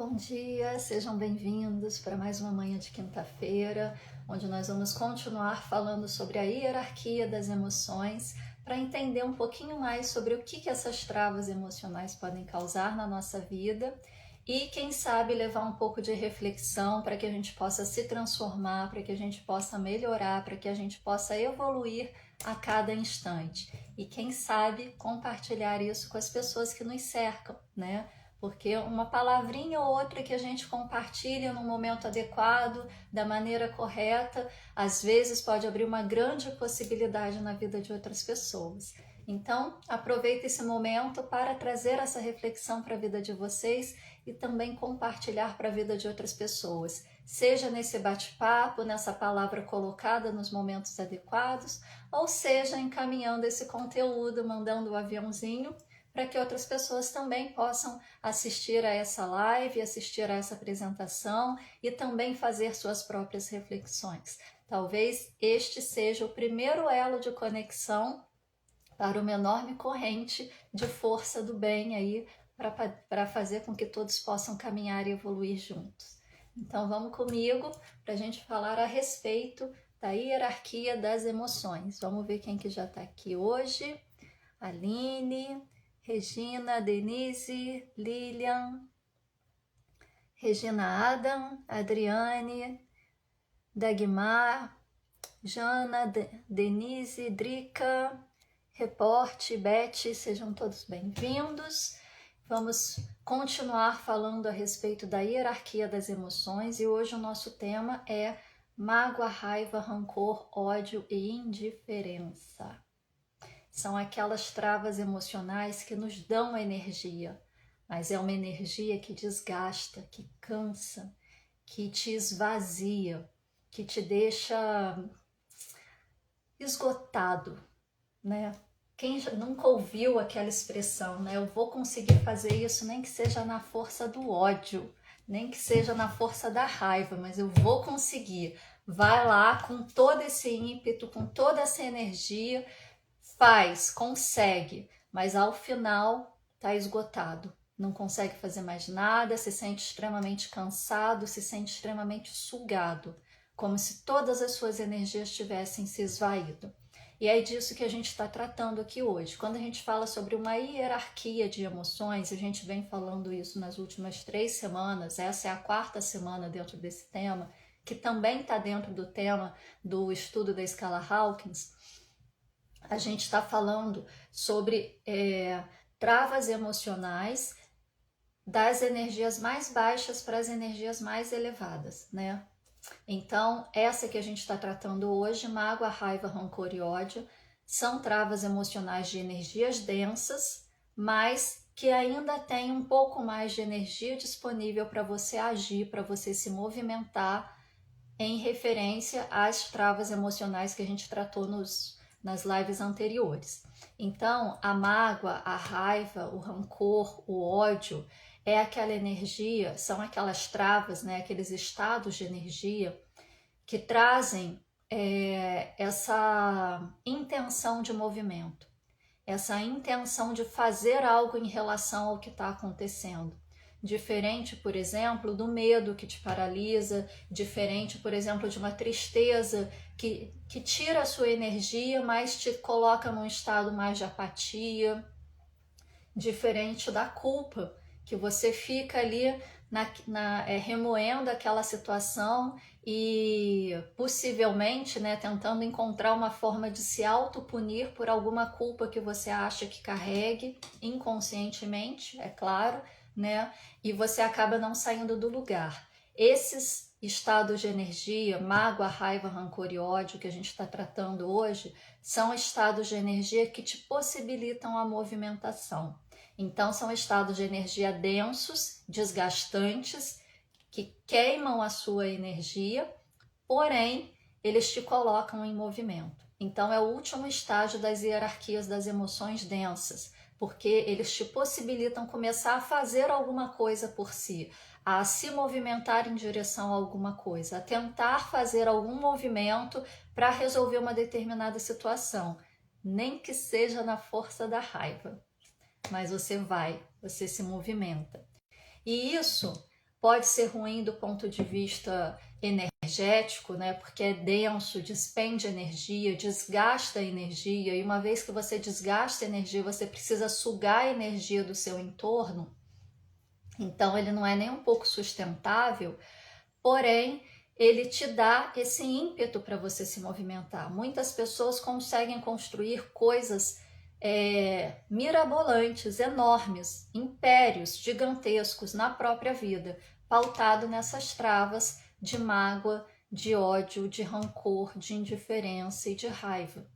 Bom dia, sejam bem-vindos para mais uma manhã de quinta-feira, onde nós vamos continuar falando sobre a hierarquia das emoções, para entender um pouquinho mais sobre o que essas travas emocionais podem causar na nossa vida e, quem sabe, levar um pouco de reflexão para que a gente possa se transformar, para que a gente possa melhorar, para que a gente possa evoluir a cada instante. E, quem sabe, compartilhar isso com as pessoas que nos cercam, né? Porque uma palavrinha ou outra que a gente compartilha no momento adequado, da maneira correta, às vezes pode abrir uma grande possibilidade na vida de outras pessoas. Então, aproveite esse momento para trazer essa reflexão para a vida de vocês e também compartilhar para a vida de outras pessoas. Seja nesse bate-papo, nessa palavra colocada nos momentos adequados, ou seja encaminhando esse conteúdo, mandando o aviãozinho, para que outras pessoas também possam assistir a essa live, assistir a essa apresentação e também fazer suas próprias reflexões. Talvez este seja o primeiro elo de conexão para uma enorme corrente de força do bem aí, para fazer com que todos possam caminhar e evoluir juntos. Então vamos comigo para a gente falar a respeito da hierarquia das emoções. Vamos ver quem que já está aqui hoje. Aline, Regina, Denise, Lilian, Regina Adam, Adriane, Dagmar, Jana, Denise, Drica, Reporte, Beth, sejam todos bem-vindos. Vamos continuar falando a respeito da hierarquia das emoções e hoje o nosso tema é mágoa, raiva, rancor, ódio e indiferença. São aquelas travas emocionais que nos dão energia, mas é uma energia que desgasta, que cansa, que te esvazia, que te deixa esgotado, né? Quem nunca ouviu aquela expressão, né? Eu vou conseguir fazer isso nem que seja na força do ódio, nem que seja na força da raiva, mas eu vou conseguir. Vai lá com todo esse ímpeto, com toda essa energia, faz, consegue, mas ao final está esgotado, não consegue fazer mais nada, se sente extremamente cansado, se sente extremamente sugado, como se todas as suas energias tivessem se esvaído. E é disso que a gente está tratando aqui hoje. Quando a gente fala sobre uma hierarquia de emoções, a gente vem falando isso nas últimas 3 semanas, essa é a 4ª semana dentro desse tema, que também está dentro do tema do estudo da escala Hawkins. A gente está falando sobre travas emocionais das energias mais baixas para as energias mais elevadas, né? Então, essa que a gente está tratando hoje, mágoa, raiva, rancor e ódio, são travas emocionais de energias densas, mas que ainda tem um pouco mais de energia disponível para você agir, para você se movimentar em referência às travas emocionais que a gente tratou nas lives anteriores. Então, a mágoa, a raiva, o rancor, o ódio é aquela energia, são aquelas travas, né, aqueles estados de energia que trazem essa intenção de movimento, essa intenção de fazer algo em relação ao que está acontecendo. Diferente, por exemplo, do medo que te paralisa, diferente, por exemplo, de uma tristeza que tira a sua energia, mas te coloca num estado mais de apatia, diferente da culpa, que você fica ali remoendo aquela situação e possivelmente, né, tentando encontrar uma forma de se autopunir por alguma culpa que você acha que carregue, inconscientemente, é claro, né? E você acaba não saindo do lugar. Esses estados de energia, mágoa, raiva, rancor e ódio que a gente está tratando hoje, são estados de energia que te possibilitam a movimentação. Então, são estados de energia densos, desgastantes, que queimam a sua energia, porém, eles te colocam em movimento. Então, é o último estágio das hierarquias das emoções densas, porque eles te possibilitam começar a fazer alguma coisa por si, a se movimentar em direção a alguma coisa, a tentar fazer algum movimento para resolver uma determinada situação, nem que seja na força da raiva. Mas você vai, você se movimenta. E isso pode ser ruim do ponto de vista energético, né? Porque é denso, despende energia, desgasta energia, e uma vez que você desgasta energia, você precisa sugar a energia do seu entorno. Então ele não é nem um pouco sustentável, porém ele te dá esse ímpeto para você se movimentar. Muitas pessoas conseguem construir coisas mirabolantes, enormes, impérios gigantescos na própria vida, pautado nessas travas de mágoa, de ódio, de rancor, de indiferença e de raiva,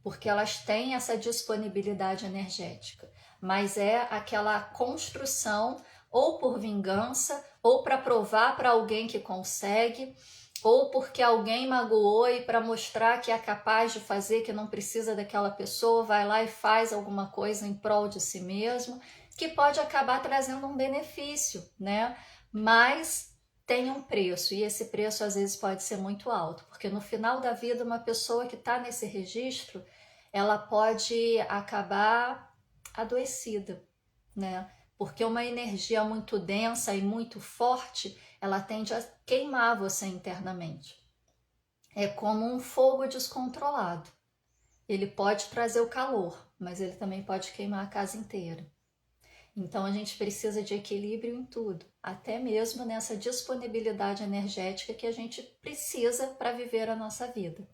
porque elas têm essa disponibilidade energética, mas é aquela construção ou por vingança, ou para provar para alguém que consegue, ou porque alguém magoou e para mostrar que é capaz de fazer, que não precisa daquela pessoa, vai lá e faz alguma coisa em prol de si mesmo, que pode acabar trazendo um benefício, né? Mas tem um preço, e esse preço às vezes pode ser muito alto, porque no final da vida uma pessoa que está nesse registro, ela pode acabar adoecida, né? Porque uma energia muito densa e muito forte, ela tende a queimar você internamente. É como um fogo descontrolado. Ele pode trazer o calor, mas ele também pode queimar a casa inteira. Então a gente precisa de equilíbrio em tudo, até mesmo nessa disponibilidade energética que a gente precisa para viver a nossa vida.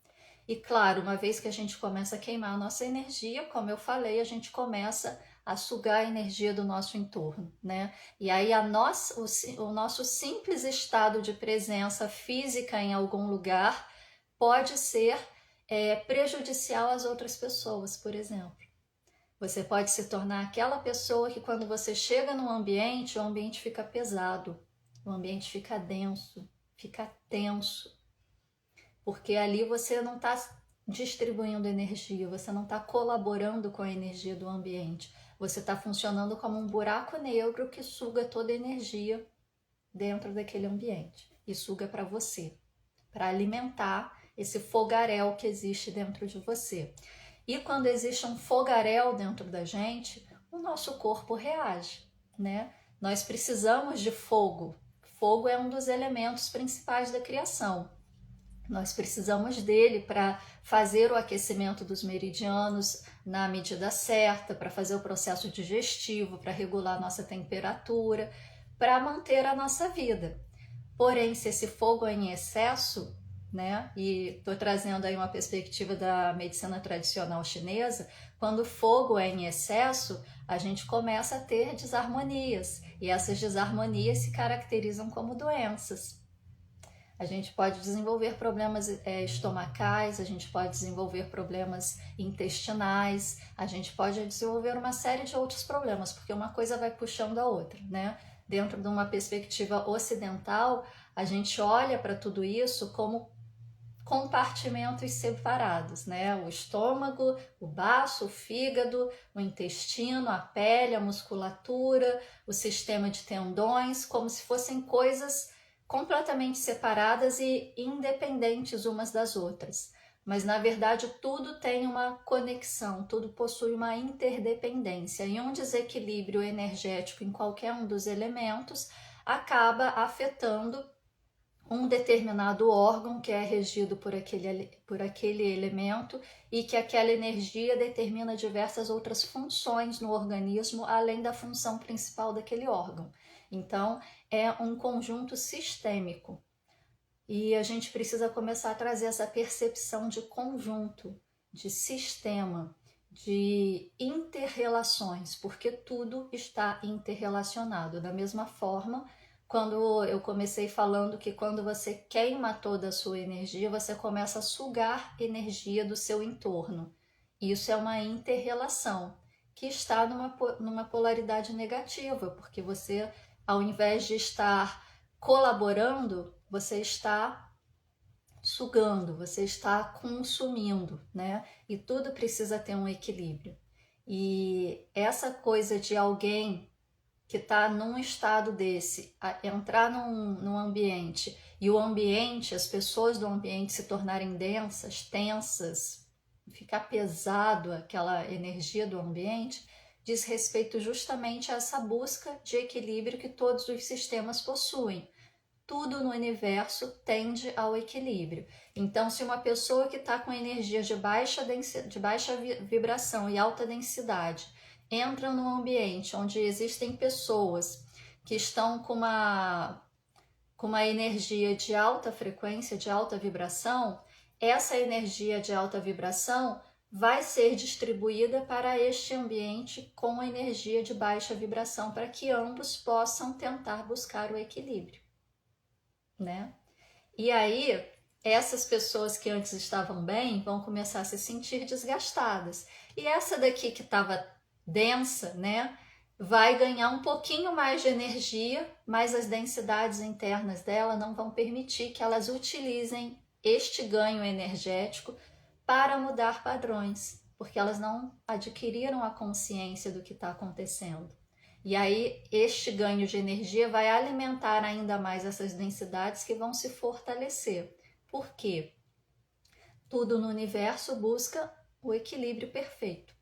E claro, uma vez que a gente começa a queimar a nossa energia, como eu falei, a gente começa a sugar a energia do nosso entorno, né? E aí o nosso simples estado de presença física em algum lugar pode ser prejudicial às outras pessoas, por exemplo. Você pode se tornar aquela pessoa que quando você chega num ambiente, o ambiente fica pesado, o ambiente fica denso, fica tenso, porque ali você não está distribuindo energia, você não está colaborando com a energia do ambiente, você está funcionando como um buraco negro que suga toda a energia dentro daquele ambiente e suga para você, para alimentar esse fogaréu que existe dentro de você. E quando existe um fogaréu dentro da gente, o nosso corpo reage, né? Nós precisamos de fogo. Fogo é um dos elementos principais da criação. Nós precisamos dele para fazer o aquecimento dos meridianos na medida certa, para fazer o processo digestivo, para regular a nossa temperatura, para manter a nossa vida. Porém, se esse fogo é em excesso, né? E estou trazendo aí uma perspectiva da medicina tradicional chinesa, quando o fogo é em excesso, a gente começa a ter desarmonias, e essas desarmonias se caracterizam como doenças. A gente pode desenvolver problemas estomacais, a gente pode desenvolver problemas intestinais, a gente pode desenvolver uma série de outros problemas, porque uma coisa vai puxando a outra, né? Dentro de uma perspectiva ocidental, a gente olha para tudo isso como compartimentos separados, né? O estômago, o baço, o fígado, o intestino, a pele, a musculatura, o sistema de tendões, como se fossem coisas completamente separadas e independentes umas das outras. Mas na verdade tudo tem uma conexão, tudo possui uma interdependência, e um desequilíbrio energético em qualquer um dos elementos acaba afetando um determinado órgão que é regido por aquele elemento, e que aquela energia determina diversas outras funções no organismo, além da função principal daquele órgão. Então, é um conjunto sistêmico. E a gente precisa começar a trazer essa percepção de conjunto, de sistema, de interrelações, porque tudo está interrelacionado. Da mesma forma, quando eu comecei falando que quando você queima toda a sua energia, você começa a sugar energia do seu entorno. Isso é uma interrelação que está numa polaridade negativa, porque você, ao invés de estar colaborando, você está sugando, você está consumindo, né? E tudo precisa ter um equilíbrio. E essa coisa de alguém que está num estado desse, entrar num ambiente, e o ambiente, as pessoas do ambiente se tornarem densas, tensas, ficar pesado aquela energia do ambiente, diz respeito justamente a essa busca de equilíbrio que todos os sistemas possuem. Tudo no universo tende ao equilíbrio. Então, se uma pessoa que está com energia de baixa vibração e alta densidade entra num ambiente onde existem pessoas que estão com uma energia de alta frequência, de alta vibração, essa energia de alta vibração vai ser distribuída para este ambiente com energia de baixa vibração, para que ambos possam tentar buscar o equilíbrio, né? E aí, essas pessoas que antes estavam bem vão começar a se sentir desgastadas. E essa daqui que estava densa, né, vai ganhar um pouquinho mais de energia, mas as densidades internas dela não vão permitir que elas utilizem este ganho energético para mudar padrões, porque elas não adquiriram a consciência do que está acontecendo. E aí, este ganho de energia vai alimentar ainda mais essas densidades que vão se fortalecer. Por quê? Tudo no universo busca o equilíbrio perfeito.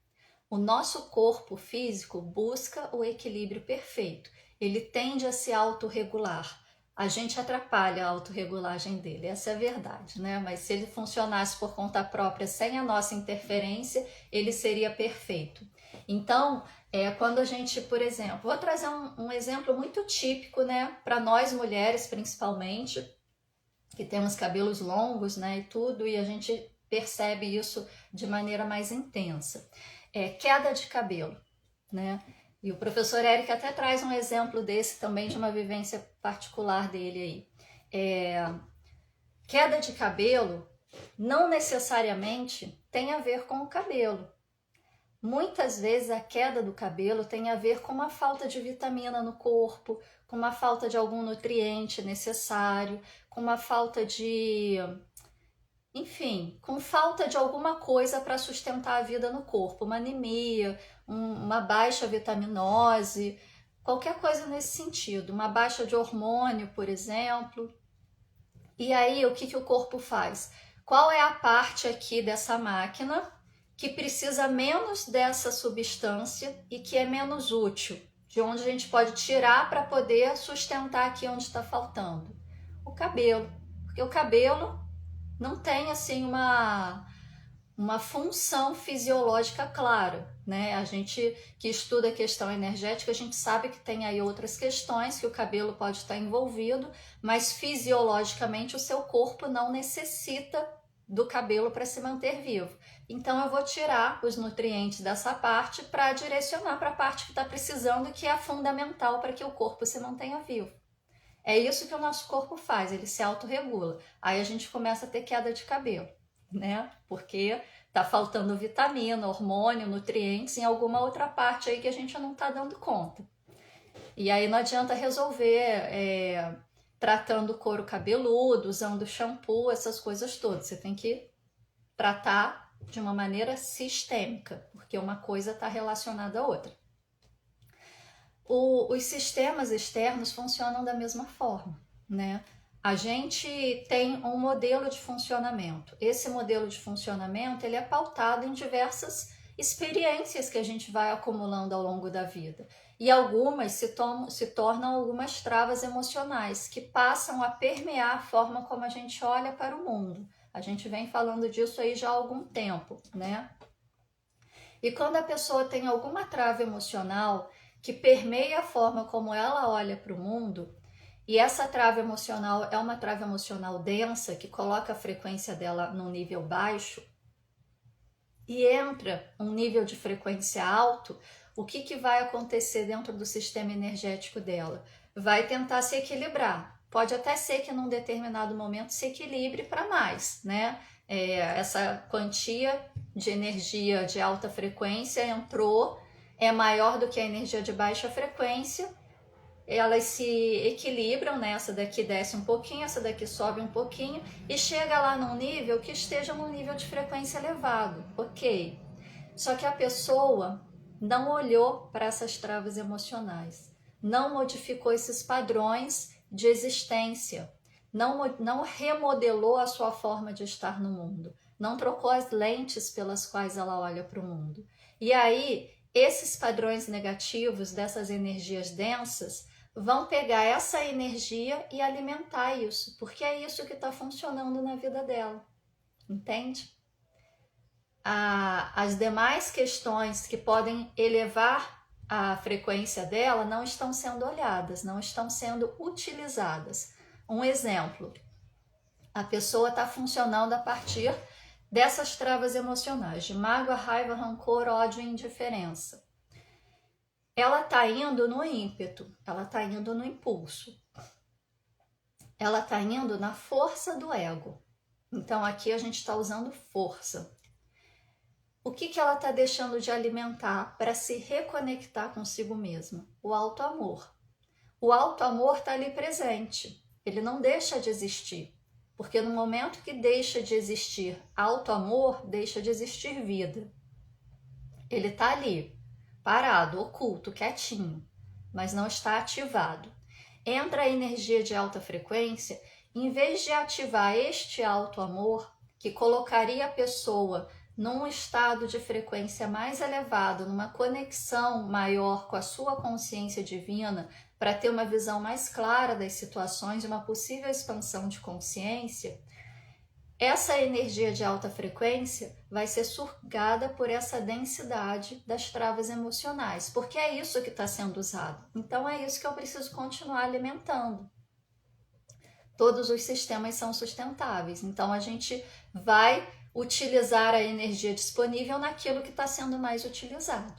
O nosso corpo físico busca o equilíbrio perfeito. Ele tende a se autorregular. A gente atrapalha a autorregulagem dele, essa é a verdade, né? Mas se ele funcionasse por conta própria, sem a nossa interferência, ele seria perfeito. Então, quando a gente, por exemplo, vou trazer um exemplo muito típico, né, para nós mulheres principalmente, que temos cabelos longos, né, e tudo, e a gente percebe isso de maneira mais intensa. Queda de cabelo, né? E o professor Eric até traz um exemplo desse também, de uma vivência particular dele aí. Queda de cabelo não necessariamente tem a ver com o cabelo. Muitas vezes a queda do cabelo tem a ver com uma falta de vitamina no corpo, com uma falta de algum nutriente necessário, com uma falta de... enfim, com falta de alguma coisa para sustentar a vida no corpo, uma anemia, uma baixa vitaminose, qualquer coisa nesse sentido, uma baixa de hormônio, por exemplo. E aí, o que o corpo faz? Qual é a parte aqui dessa máquina que precisa menos dessa substância e que é menos útil? De onde a gente pode tirar para poder sustentar aqui onde está faltando? O cabelo. Porque o cabelo não tem assim uma função fisiológica clara, né? A gente que estuda a questão energética, a gente sabe que tem aí outras questões que o cabelo pode estar envolvido, mas fisiologicamente o seu corpo não necessita do cabelo para se manter vivo. Então eu vou tirar os nutrientes dessa parte para direcionar para a parte que está precisando, que é fundamental para que o corpo se mantenha vivo. É isso que o nosso corpo faz, ele se autorregula. Aí a gente começa a ter queda de cabelo, né? Porque tá faltando vitamina, hormônio, nutrientes em alguma outra parte aí que a gente não tá dando conta. E aí não adianta resolver tratando o couro cabeludo, usando shampoo, essas coisas todas. Você tem que tratar de uma maneira sistêmica, porque uma coisa está relacionada à outra. Os sistemas externos funcionam da mesma forma, né? A gente tem um modelo de funcionamento. Esse modelo de funcionamento ele é pautado em diversas experiências que a gente vai acumulando ao longo da vida. E algumas se tornam algumas travas emocionais que passam a permear a forma como a gente olha para o mundo. A gente vem falando disso aí já há algum tempo, né? E quando a pessoa tem alguma trava emocional que permeia a forma como ela olha para o mundo, e essa trava emocional é uma trava emocional densa, que coloca a frequência dela num nível baixo, e entra um nível de frequência alto, o que vai acontecer dentro do sistema energético dela? Vai tentar se equilibrar. Pode até ser que num determinado momento se equilibre para mais, né? Essa quantia de energia de alta frequência entrou, é maior do que a energia de baixa frequência, elas se equilibram, né? Essa daqui desce um pouquinho, essa daqui sobe um pouquinho e chega lá num nível que esteja num nível de frequência elevado, ok? Só que a pessoa não olhou para essas travas emocionais, não modificou esses padrões de existência, não remodelou a sua forma de estar no mundo, não trocou as lentes pelas quais ela olha para o mundo. E aí esses padrões negativos dessas energias densas vão pegar essa energia e alimentar isso, porque é isso que está funcionando na vida dela, entende? As demais questões que podem elevar a frequência dela não estão sendo olhadas, não estão sendo utilizadas. Um exemplo, a pessoa está funcionando a partir dessas travas emocionais, de mágoa, raiva, rancor, ódio e indiferença. Ela está indo no ímpeto, ela está indo no impulso, ela está indo na força do ego. Então aqui a gente está usando força. O que ela está deixando de alimentar para se reconectar consigo mesma? O auto-amor. O auto-amor está ali presente, ele não deixa de existir, porque no momento que deixa de existir auto-amor, deixa de existir vida. Ele está ali, parado, oculto, quietinho, mas não está ativado. Entra a energia de alta frequência, em vez de ativar este auto-amor, que colocaria a pessoa num estado de frequência mais elevado, numa conexão maior com a sua consciência divina, para ter uma visão mais clara das situações e uma possível expansão de consciência, essa energia de alta frequência vai ser sugada por essa densidade das travas emocionais, porque é isso que está sendo usado. Então é isso que eu preciso continuar alimentando. Todos os sistemas são sustentáveis, então a gente vai utilizar a energia disponível naquilo que está sendo mais utilizado.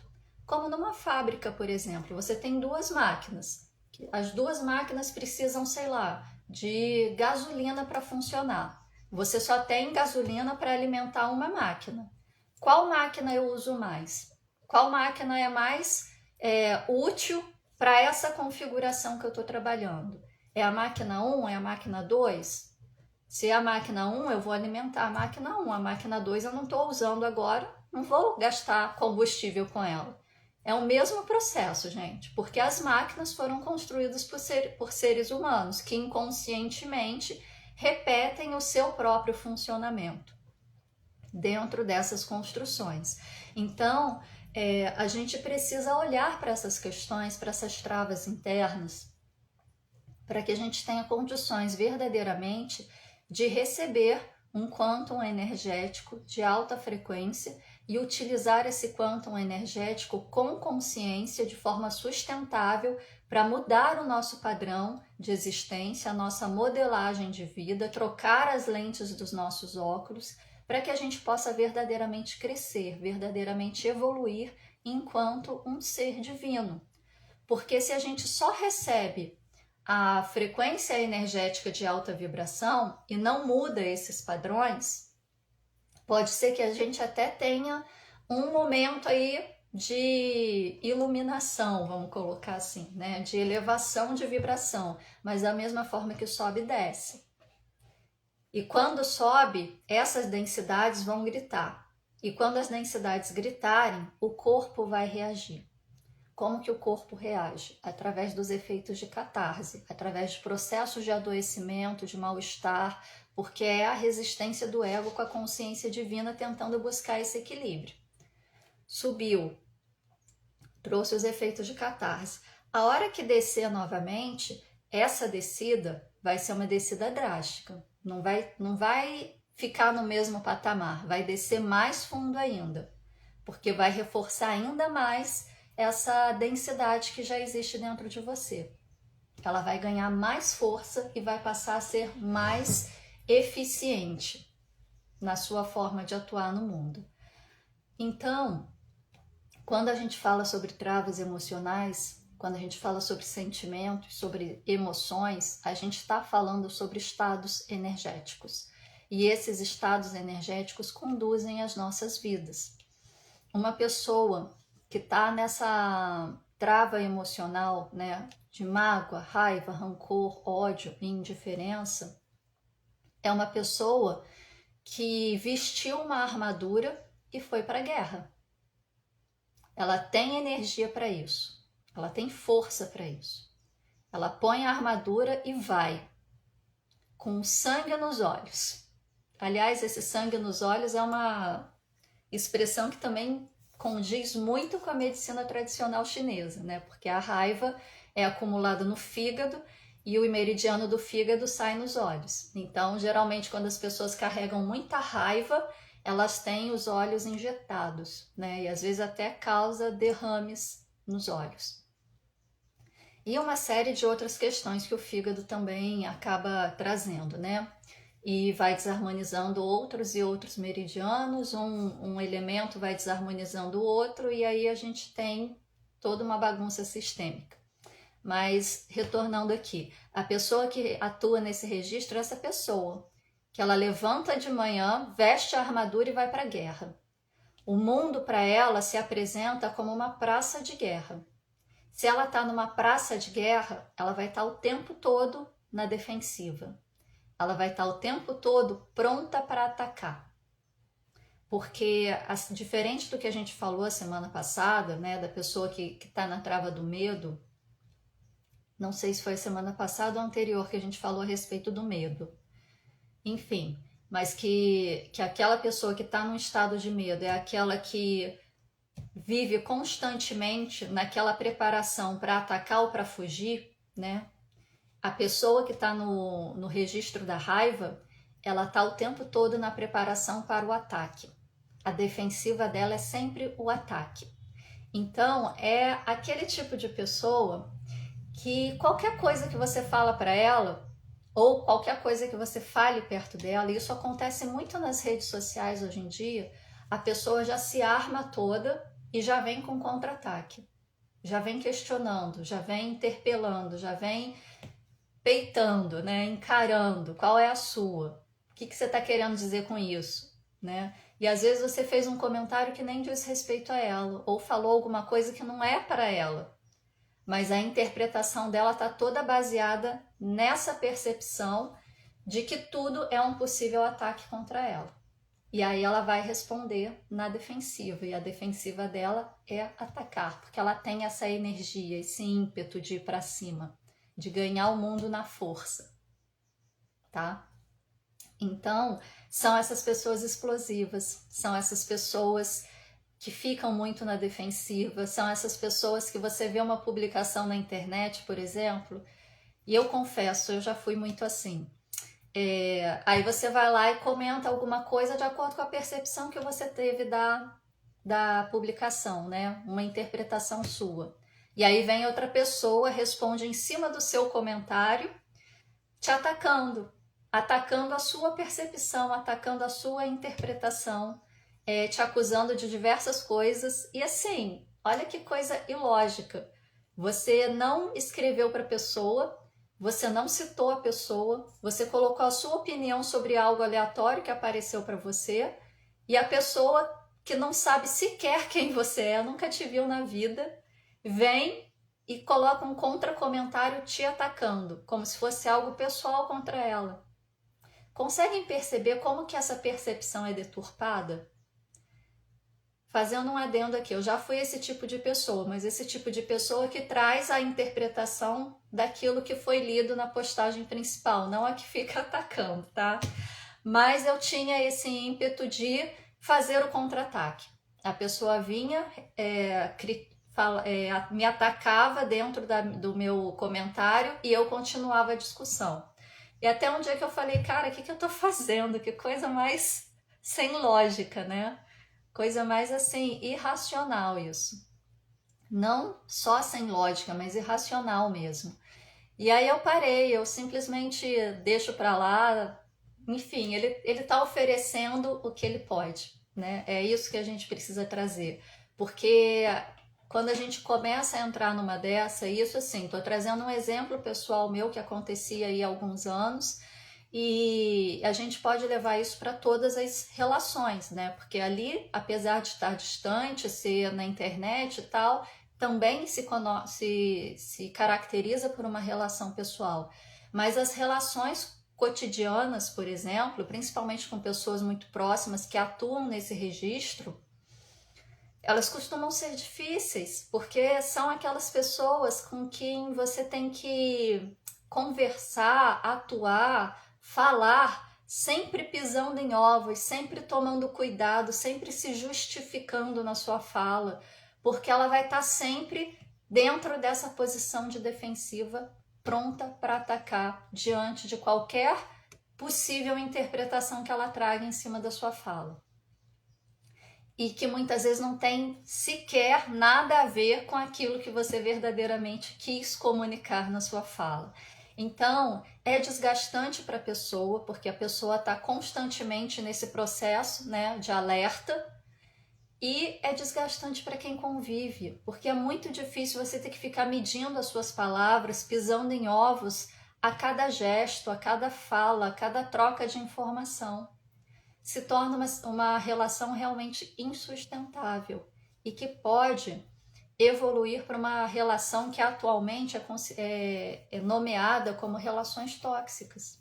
Como numa fábrica, por exemplo, você tem duas máquinas. As duas máquinas precisam, sei lá, de gasolina para funcionar. Você só tem gasolina para alimentar uma máquina. Qual máquina eu uso mais? Qual máquina é mais útil para essa configuração que eu estou trabalhando? É a máquina 1? É a máquina 2? Se é a máquina 1, eu vou alimentar a máquina 1. A máquina 2 eu não estou usando agora, não vou gastar combustível com ela. É o mesmo processo, gente, porque as máquinas foram construídas por seres humanos que inconscientemente repetem o seu próprio funcionamento dentro dessas construções. Então, a gente precisa olhar para essas questões, para essas travas internas, para que a gente tenha condições verdadeiramente de receber um quantum energético de alta frequência e utilizar esse quantum energético com consciência, de forma sustentável, para mudar o nosso padrão de existência, a nossa modelagem de vida, trocar as lentes dos nossos óculos, para que a gente possa verdadeiramente crescer, verdadeiramente evoluir enquanto um ser divino. Porque se a gente só recebe a frequência energética de alta vibração e não muda esses padrões, pode ser que a gente até tenha um momento aí de iluminação, vamos colocar assim, né? De elevação de vibração, mas da mesma forma que sobe e desce. E quando sobe, essas densidades vão gritar. E quando as densidades gritarem, o corpo vai reagir. Como que o corpo reage? Através dos efeitos de catarse, através de processos de adoecimento, de mal-estar, porque é a resistência do ego com a consciência divina tentando buscar esse equilíbrio. Subiu, trouxe os efeitos de catarse. A hora que descer novamente, essa descida vai ser uma descida drástica. Não vai ficar no mesmo patamar, vai descer mais fundo ainda, porque vai reforçar ainda mais essa densidade que já existe dentro de você. Ela vai ganhar mais força e vai passar a ser mais eficiente na sua forma de atuar no mundo. Então, quando a gente fala sobre travas emocionais, quando a gente fala sobre sentimentos, sobre emoções, a gente está falando sobre estados energéticos. E esses estados energéticos conduzem as nossas vidas. Uma pessoa que está nessa trava emocional, né, de mágoa, raiva, rancor, ódio e indiferença, é uma pessoa que vestiu uma armadura e foi para a guerra. Ela tem energia para isso, ela tem força para isso. Ela põe a armadura e vai, com sangue nos olhos. Aliás, esse sangue nos olhos é uma expressão que também condiz muito com a medicina tradicional chinesa, né? Porque a raiva é acumulada no fígado e o meridiano do fígado sai nos olhos. Então, geralmente, quando as pessoas carregam muita raiva, elas têm os olhos injetados, né? E às vezes até causa derrames nos olhos. E uma série de outras questões que o fígado também acaba trazendo, né? E vai desarmonizando outros e outros meridianos, um elemento vai desarmonizando o outro, e aí a gente tem toda uma bagunça sistêmica. Mas, retornando aqui, a pessoa que atua nesse registro é essa pessoa, que ela levanta de manhã, veste a armadura e vai para a guerra. O mundo para ela se apresenta como uma praça de guerra. Se ela está numa praça de guerra, ela vai estar o tempo todo na defensiva. Ela vai estar o tempo todo pronta para atacar. Porque, diferente do que a gente falou a semana passada, né, da pessoa que está na trava do medo, não sei se foi a semana passada ou anterior que a gente falou a respeito do medo. Enfim, mas que aquela pessoa que está num estado de medo é aquela que vive constantemente naquela preparação para atacar ou para fugir, né? A pessoa que está no registro da raiva, ela está o tempo todo na preparação para o ataque. A defensiva dela é sempre o ataque. Então, é aquele tipo de pessoa que qualquer coisa que você fala para ela, ou qualquer coisa que você fale perto dela, e isso acontece muito nas redes sociais hoje em dia, a pessoa já se arma toda e já vem com contra-ataque. Já vem questionando, já vem interpelando, já vem peitando, né? Encarando qual é a sua. O que você está querendo dizer com isso? Né? E às vezes você fez um comentário que nem diz respeito a ela, ou falou alguma coisa que não é para ela. Mas a interpretação dela está toda baseada nessa percepção de que tudo é um possível ataque contra ela. E aí ela vai responder na defensiva, e a defensiva dela é atacar, porque ela tem essa energia, esse ímpeto de ir para cima, de ganhar o mundo na força, tá? Então, são essas pessoas explosivas, são essas pessoas que ficam muito na defensiva, são essas pessoas que você vê uma publicação na internet, por exemplo, e eu confesso, eu já fui muito assim. Aí você vai lá e comenta alguma coisa de acordo com a percepção que você teve da publicação, né? Uma interpretação sua. E aí vem outra pessoa, responde em cima do seu comentário, te atacando a sua percepção, atacando a sua interpretação, te acusando de diversas coisas. E assim, olha que coisa ilógica. Você não escreveu para a pessoa, você não citou a pessoa, você colocou a sua opinião sobre algo aleatório que apareceu para você, e a pessoa que não sabe sequer quem você é, nunca te viu na vida, vem e coloca um contra-comentário te atacando, como se fosse algo pessoal contra ela. Conseguem perceber como que essa percepção é deturpada? Fazendo um adendo aqui, eu já fui esse tipo de pessoa, mas esse tipo de pessoa que traz a interpretação daquilo que foi lido na postagem principal, não a que fica atacando, tá? Mas eu tinha esse ímpeto de fazer o contra-ataque. A pessoa vinha, me atacava dentro do meu comentário e eu continuava a discussão. E até um dia que eu falei, cara, o que eu tô fazendo? Que coisa mais sem lógica, né? Coisa mais assim, irracional isso. Não só sem lógica, mas irracional mesmo. E aí eu parei, eu simplesmente deixo pra lá. Enfim, ele tá oferecendo o que ele pode, né? É isso que a gente precisa trazer. Porque quando a gente começa a entrar numa dessa, isso assim, tô trazendo um exemplo pessoal meu que acontecia aí há alguns anos, e a gente pode levar isso para todas as relações, né? Porque ali, apesar de estar distante, ser na internet e tal, também se caracteriza por uma relação pessoal. Mas as relações cotidianas, por exemplo, principalmente com pessoas muito próximas que atuam nesse registro, elas costumam ser difíceis, porque são aquelas pessoas com quem você tem que conversar, atuar, falar sempre pisando em ovos, sempre tomando cuidado, sempre se justificando na sua fala, porque ela vai estar sempre dentro dessa posição de defensiva, pronta para atacar diante de qualquer possível interpretação que ela traga em cima da sua fala. E que muitas vezes não tem sequer nada a ver com aquilo que você verdadeiramente quis comunicar na sua fala. Então, é desgastante para a pessoa, porque a pessoa está constantemente nesse processo, né, de alerta, e é desgastante para quem convive, porque é muito difícil você ter que ficar medindo as suas palavras, pisando em ovos a cada gesto, a cada fala, a cada troca de informação. Se torna uma relação realmente insustentável e que pode evoluir para uma relação que atualmente é nomeada como relações tóxicas.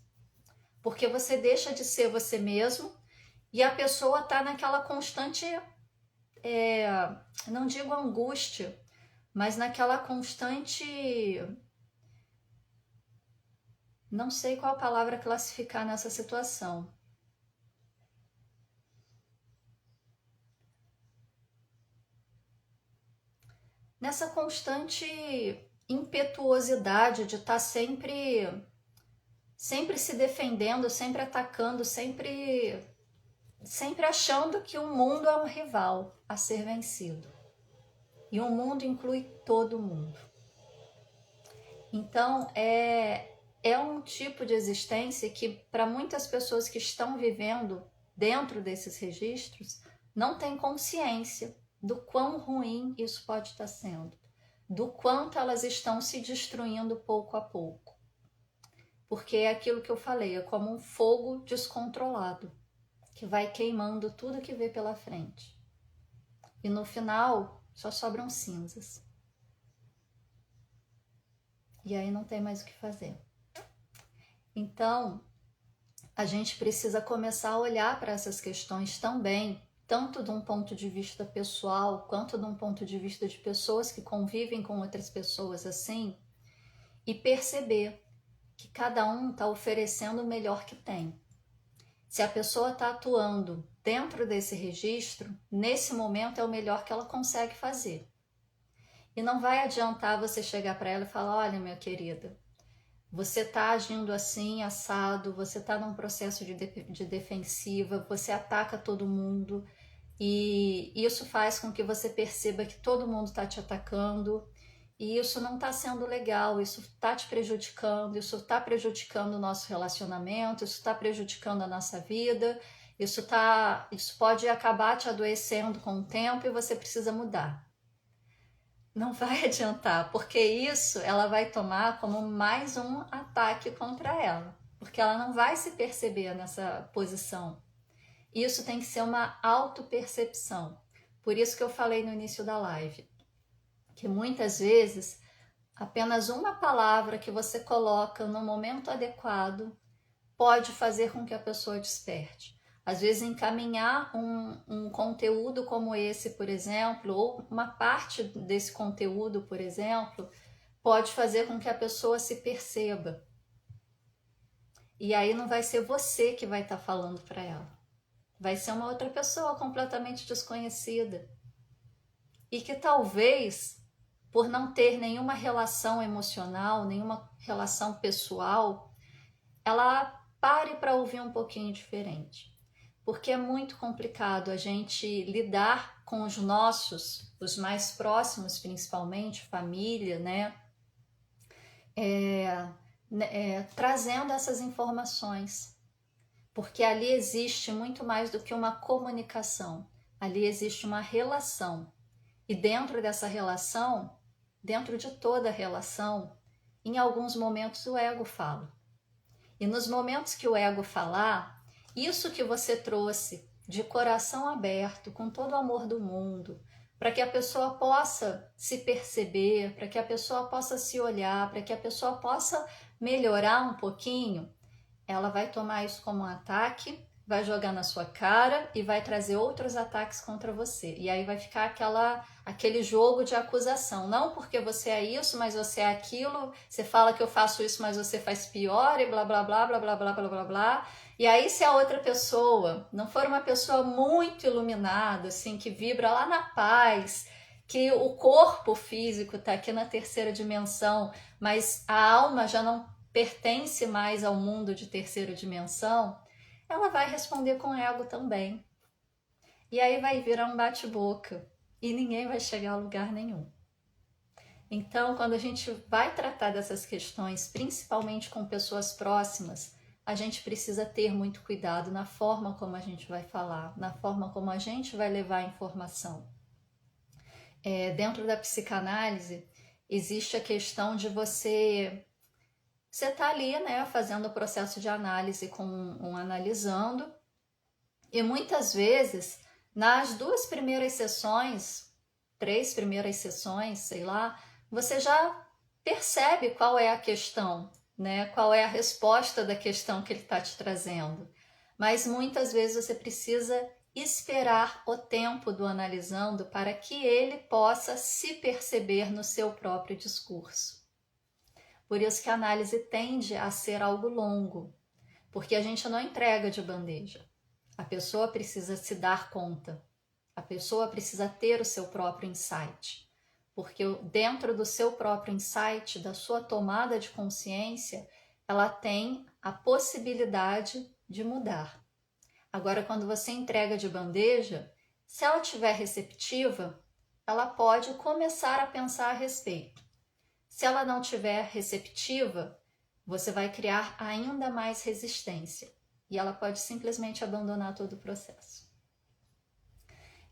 Porque você deixa de ser você mesmo e a pessoa está naquela constante, não digo angústia, mas naquela constante... Não sei qual palavra classificar nessa situação. Nessa constante impetuosidade de estar sempre se defendendo, sempre atacando, sempre achando que o mundo é um rival a ser vencido. E o mundo inclui todo mundo. Então, é um tipo de existência que, para muitas pessoas que estão vivendo dentro desses registros, não tem consciência do quão ruim isso pode estar sendo, do quanto elas estão se destruindo pouco a pouco. Porque é aquilo que eu falei, é como um fogo descontrolado, que vai queimando tudo que vê pela frente. E no final, só sobram cinzas. E aí não tem mais o que fazer. Então, a gente precisa começar a olhar para essas questões também, tanto de um ponto de vista pessoal, quanto de um ponto de vista de pessoas que convivem com outras pessoas assim, e perceber que cada um está oferecendo o melhor que tem. Se a pessoa está atuando dentro desse registro, nesse momento é o melhor que ela consegue fazer. E não vai adiantar você chegar para ela e falar: olha, minha querida, você está agindo assim, assado, você está num processo de defensiva, você ataca todo mundo e isso faz com que você perceba que todo mundo está te atacando e isso não está sendo legal, isso está te prejudicando, isso está prejudicando o nosso relacionamento, isso está prejudicando a nossa vida, isso pode acabar te adoecendo com o tempo e você precisa mudar. Não vai adiantar, porque isso ela vai tomar como mais um ataque contra ela, porque ela não vai se perceber nessa posição. Isso tem que ser uma autopercepção. Por isso que eu falei no início da live, que muitas vezes apenas uma palavra que você coloca no momento adequado pode fazer com que a pessoa desperte. Às vezes encaminhar um conteúdo como esse, por exemplo, ou uma parte desse conteúdo, por exemplo, pode fazer com que a pessoa se perceba. E aí não vai ser você que vai estar falando para ela. Vai ser uma outra pessoa completamente desconhecida. E que talvez, por não ter nenhuma relação emocional, nenhuma relação pessoal, ela pare para ouvir um pouquinho diferente. Porque é muito complicado a gente lidar com os nossos, os mais próximos, principalmente, família, né? Trazendo essas informações. Porque ali existe muito mais do que uma comunicação. Ali existe uma relação. E dentro dessa relação, dentro de toda a relação, em alguns momentos o ego fala. E nos momentos que o ego falar, isso que você trouxe de coração aberto, com todo o amor do mundo, para que a pessoa possa se perceber, para que a pessoa possa se olhar, para que a pessoa possa melhorar um pouquinho, ela vai tomar isso como um ataque, vai jogar na sua cara e vai trazer outros ataques contra você. E aí vai ficar aquele jogo de acusação. Não porque você é isso, mas você é aquilo. Você fala que eu faço isso, mas você faz pior e blá, blá, blá, blá, blá, blá, blá, blá, blá. E aí se a outra pessoa não for uma pessoa muito iluminada, assim, que vibra lá na paz, que o corpo físico está aqui na terceira dimensão, mas a alma já não pertence mais ao mundo de terceira dimensão, ela vai responder com ego também. E aí vai virar um bate-boca e ninguém vai chegar a lugar nenhum. Então, quando a gente vai tratar dessas questões, principalmente com pessoas próximas, a gente precisa ter muito cuidado na forma como a gente vai falar, na forma como a gente vai levar a informação. Dentro da psicanálise, existe a questão de você tá ali, né, fazendo o processo de análise com um analisando, e muitas vezes, nas 2 primeiras sessões, 3 primeiras sessões, sei lá, você já percebe qual é a questão, né, qual é a resposta da questão que ele está te trazendo. Mas muitas vezes você precisa esperar o tempo do analisando para que ele possa se perceber no seu próprio discurso. Por isso que a análise tende a ser algo longo, porque a gente não entrega de bandeja. A pessoa precisa se dar conta, a pessoa precisa ter o seu próprio insight, porque dentro do seu próprio insight, da sua tomada de consciência, ela tem a possibilidade de mudar. Agora, quando você entrega de bandeja, se ela estiver receptiva, ela pode começar a pensar a respeito. Se ela não estiver receptiva, você vai criar ainda mais resistência e ela pode simplesmente abandonar todo o processo.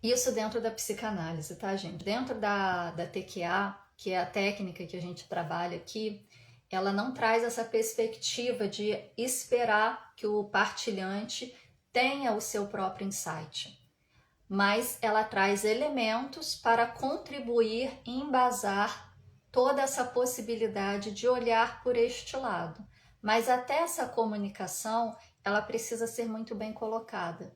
Isso dentro da psicanálise, tá, gente? Dentro da TQA, que é a técnica que a gente trabalha aqui, ela não traz essa perspectiva de esperar que o partilhante tenha o seu próprio insight, mas ela traz elementos para contribuir e embasar toda essa possibilidade de olhar por este lado. Mas até essa comunicação, ela precisa ser muito bem colocada.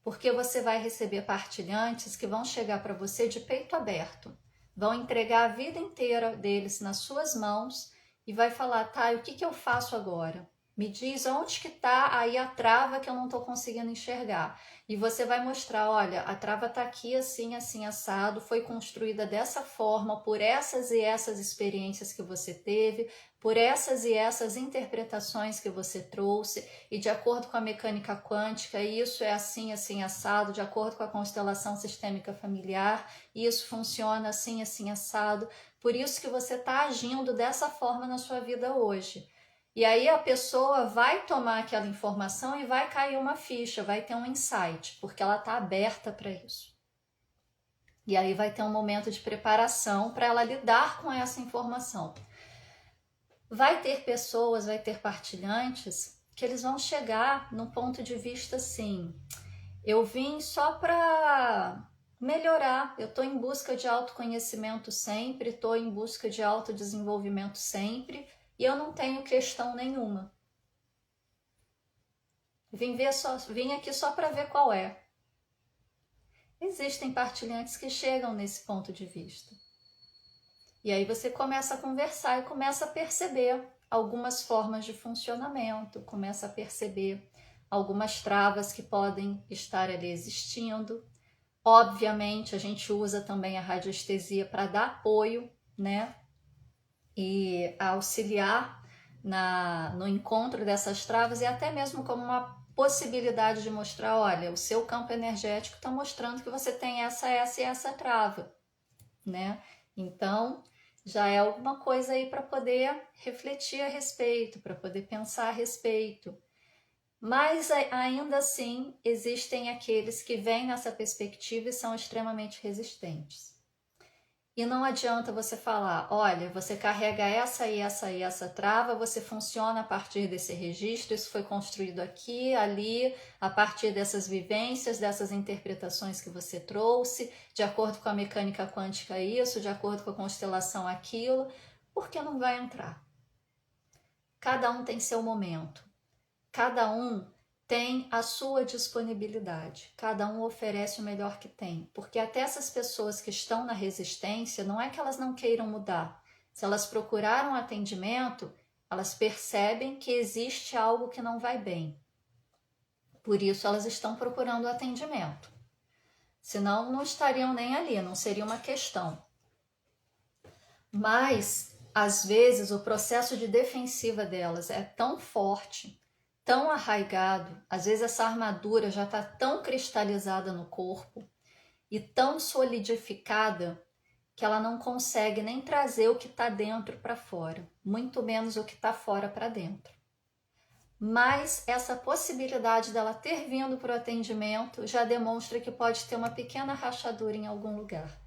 Porque você vai receber partilhantes que vão chegar para você de peito aberto, vão entregar a vida inteira deles nas suas mãos e vai falar, tá, e o que eu faço agora? Me diz onde que tá aí a trava que eu não estou conseguindo enxergar. E você vai mostrar, olha, a trava está aqui assim, assim, assado, foi construída dessa forma, por essas e essas experiências que você teve, por essas e essas interpretações que você trouxe, e de acordo com a mecânica quântica, isso é assim, assim, assado, de acordo com a constelação sistêmica familiar, isso funciona assim, assim, assado, por isso que você está agindo dessa forma na sua vida hoje. E aí a pessoa vai tomar aquela informação e vai cair uma ficha, vai ter um insight, porque ela está aberta para isso. E aí vai ter um momento de preparação para ela lidar com essa informação. Vai ter pessoas, vai ter partilhantes que eles vão chegar num ponto de vista assim, eu vim só para melhorar, eu estou em busca de autoconhecimento sempre, estou em busca de autodesenvolvimento sempre, e eu não tenho questão nenhuma. Vim aqui só para ver qual é. Existem partilhantes que chegam nesse ponto de vista. E aí você começa a conversar e começa a perceber algumas formas de funcionamento, começa a perceber algumas travas que podem estar ali existindo. Obviamente, a gente usa também a radiestesia para dar apoio, né? E auxiliar no encontro dessas travas e até mesmo como uma possibilidade de mostrar, olha, o seu campo energético está mostrando que você tem essa e essa trava, né? Então, já é alguma coisa aí para poder refletir a respeito, para poder pensar a respeito. Mas ainda assim, existem aqueles que vêm nessa perspectiva e são extremamente resistentes. E não adianta você falar, olha, você carrega essa e essa e essa trava, você funciona a partir desse registro, isso foi construído aqui, ali, a partir dessas vivências, dessas interpretações que você trouxe, de acordo com a mecânica quântica isso, de acordo com a constelação aquilo, porque não vai entrar. Cada um tem seu momento, cada um tem a sua disponibilidade. Cada um oferece o melhor que tem. Porque até essas pessoas que estão na resistência, não é que elas não queiram mudar. Se elas procuraram atendimento, elas percebem que existe algo que não vai bem. Por isso elas estão procurando atendimento. Senão não estariam nem ali, não seria uma questão. Mas, às vezes, o processo de defensiva delas é tão forte, tão arraigado, às vezes essa armadura já está tão cristalizada no corpo e tão solidificada que ela não consegue nem trazer o que está dentro para fora, muito menos o que está fora para dentro. Mas essa possibilidade dela ter vindo para o atendimento já demonstra que pode ter uma pequena rachadura em algum lugar.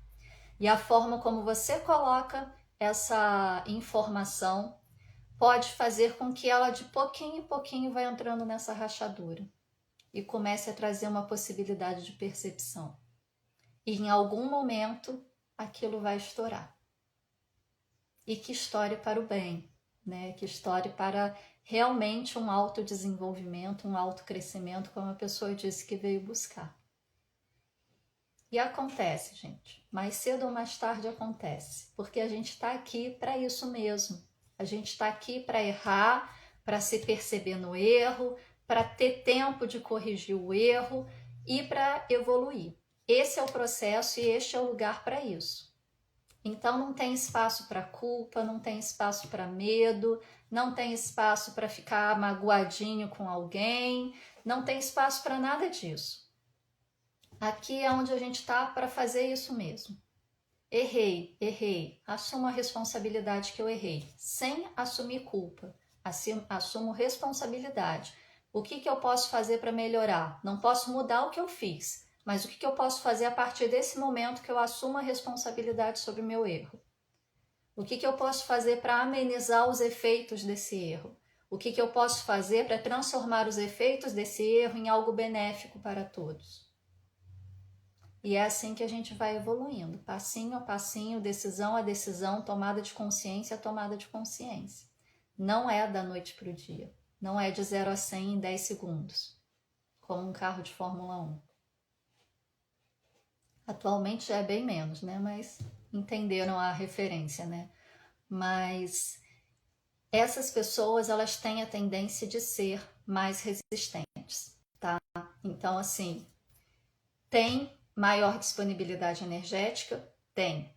E a forma como você coloca essa informação pode fazer com que ela de pouquinho em pouquinho vá entrando nessa rachadura e comece a trazer uma possibilidade de percepção. E em algum momento aquilo vai estourar. E que estoure para o bem, né? Que estoure para realmente um autodesenvolvimento, um autocrescimento, como a pessoa disse que veio buscar. E acontece, gente. Mais cedo ou mais tarde acontece. Porque a gente está aqui para isso mesmo. A gente está aqui para errar, para se perceber no erro, para ter tempo de corrigir o erro e para evoluir. Esse é o processo e este é o lugar para isso. Então não tem espaço para culpa, não tem espaço para medo, não tem espaço para ficar magoadinho com alguém, não tem espaço para nada disso. Aqui é onde a gente está para fazer isso mesmo. Errei, assumo a responsabilidade que eu errei, sem assumir culpa, assumo responsabilidade. O que eu posso fazer para melhorar? Não posso mudar o que eu fiz, mas o que eu posso fazer a partir desse momento que eu assumo a responsabilidade sobre o meu erro? O que eu posso fazer para amenizar os efeitos desse erro? O que eu posso fazer para transformar os efeitos desse erro em algo benéfico para todos? E é assim que a gente vai evoluindo, passinho a passinho, decisão a decisão, tomada de consciência a tomada de consciência. Não é da noite para o dia, não é de 0 a 100 em 10 segundos, como um carro de Fórmula 1. Atualmente já é bem menos, né? Mas entenderam a referência, né? Mas essas pessoas, elas têm a tendência de ser mais resistentes, tá? Então, assim, tem maior disponibilidade energética? Tem.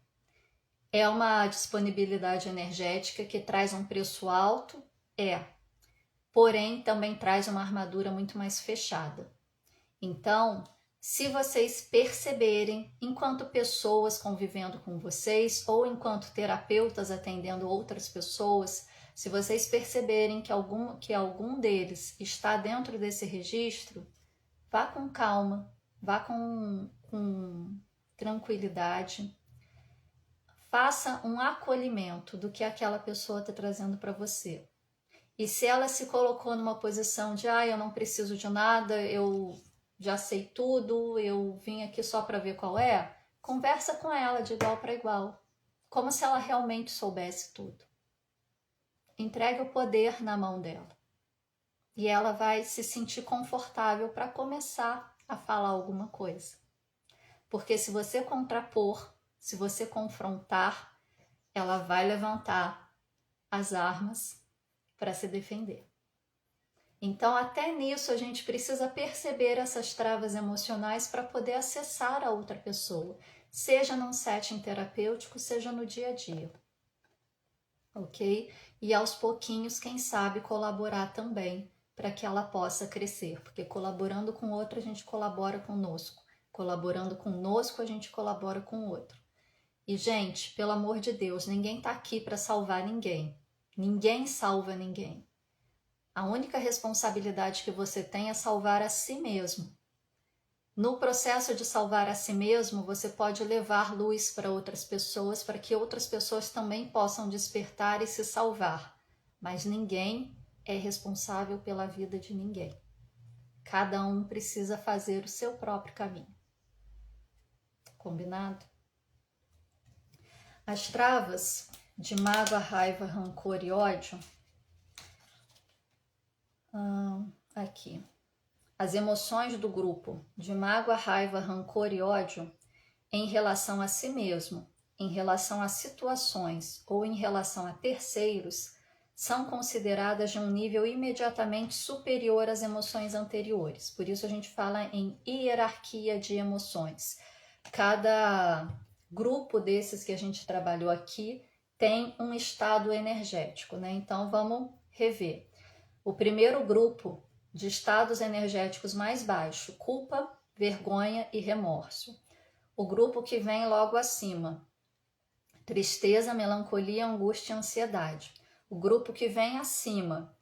É uma disponibilidade energética que traz um preço alto? É. Porém, também traz uma armadura muito mais fechada. Então, se vocês perceberem, enquanto pessoas convivendo com vocês ou enquanto terapeutas atendendo outras pessoas, se vocês perceberem que algum deles está dentro desse registro, vá com calma, vá com tranquilidade, faça um acolhimento do que aquela pessoa está trazendo para você. E se ela se colocou numa posição de eu não preciso de nada, eu já sei tudo, eu vim aqui só para ver qual é, conversa com ela de igual para igual, como se ela realmente soubesse tudo. Entregue o poder na mão dela. E ela vai se sentir confortável para começar a falar alguma coisa. Porque se você contrapor, se você confrontar, ela vai levantar as armas para se defender. Então, até nisso, a gente precisa perceber essas travas emocionais para poder acessar a outra pessoa, seja num setting terapêutico, seja no dia a dia. Ok? E aos pouquinhos, quem sabe, colaborar também para que ela possa crescer, porque colaborando com o outro, a gente colabora conosco. Colaborando conosco, a gente colabora com o outro. E, gente, pelo amor de Deus, ninguém está aqui para salvar ninguém. Ninguém salva ninguém. A única responsabilidade que você tem é salvar a si mesmo. No processo de salvar a si mesmo, você pode levar luz para outras pessoas, para que outras pessoas também possam despertar e se salvar. Mas ninguém é responsável pela vida de ninguém. Cada um precisa fazer o seu próprio caminho. Combinado? As travas de mágoa, raiva, rancor e ódio. Aqui. as emoções do grupo de mágoa, raiva, rancor e ódio em relação a si mesmo, em relação a situações ou em relação a terceiros, são consideradas de um nível imediatamente superior às emoções anteriores. Por isso a gente fala em hierarquia de emoções. Cada grupo desses que a gente trabalhou aqui tem um estado energético, né? Então vamos rever. O primeiro grupo de estados energéticos mais baixo, culpa, vergonha e remorso. O grupo que vem logo acima, tristeza, melancolia, angústia e ansiedade. O grupo que vem acima,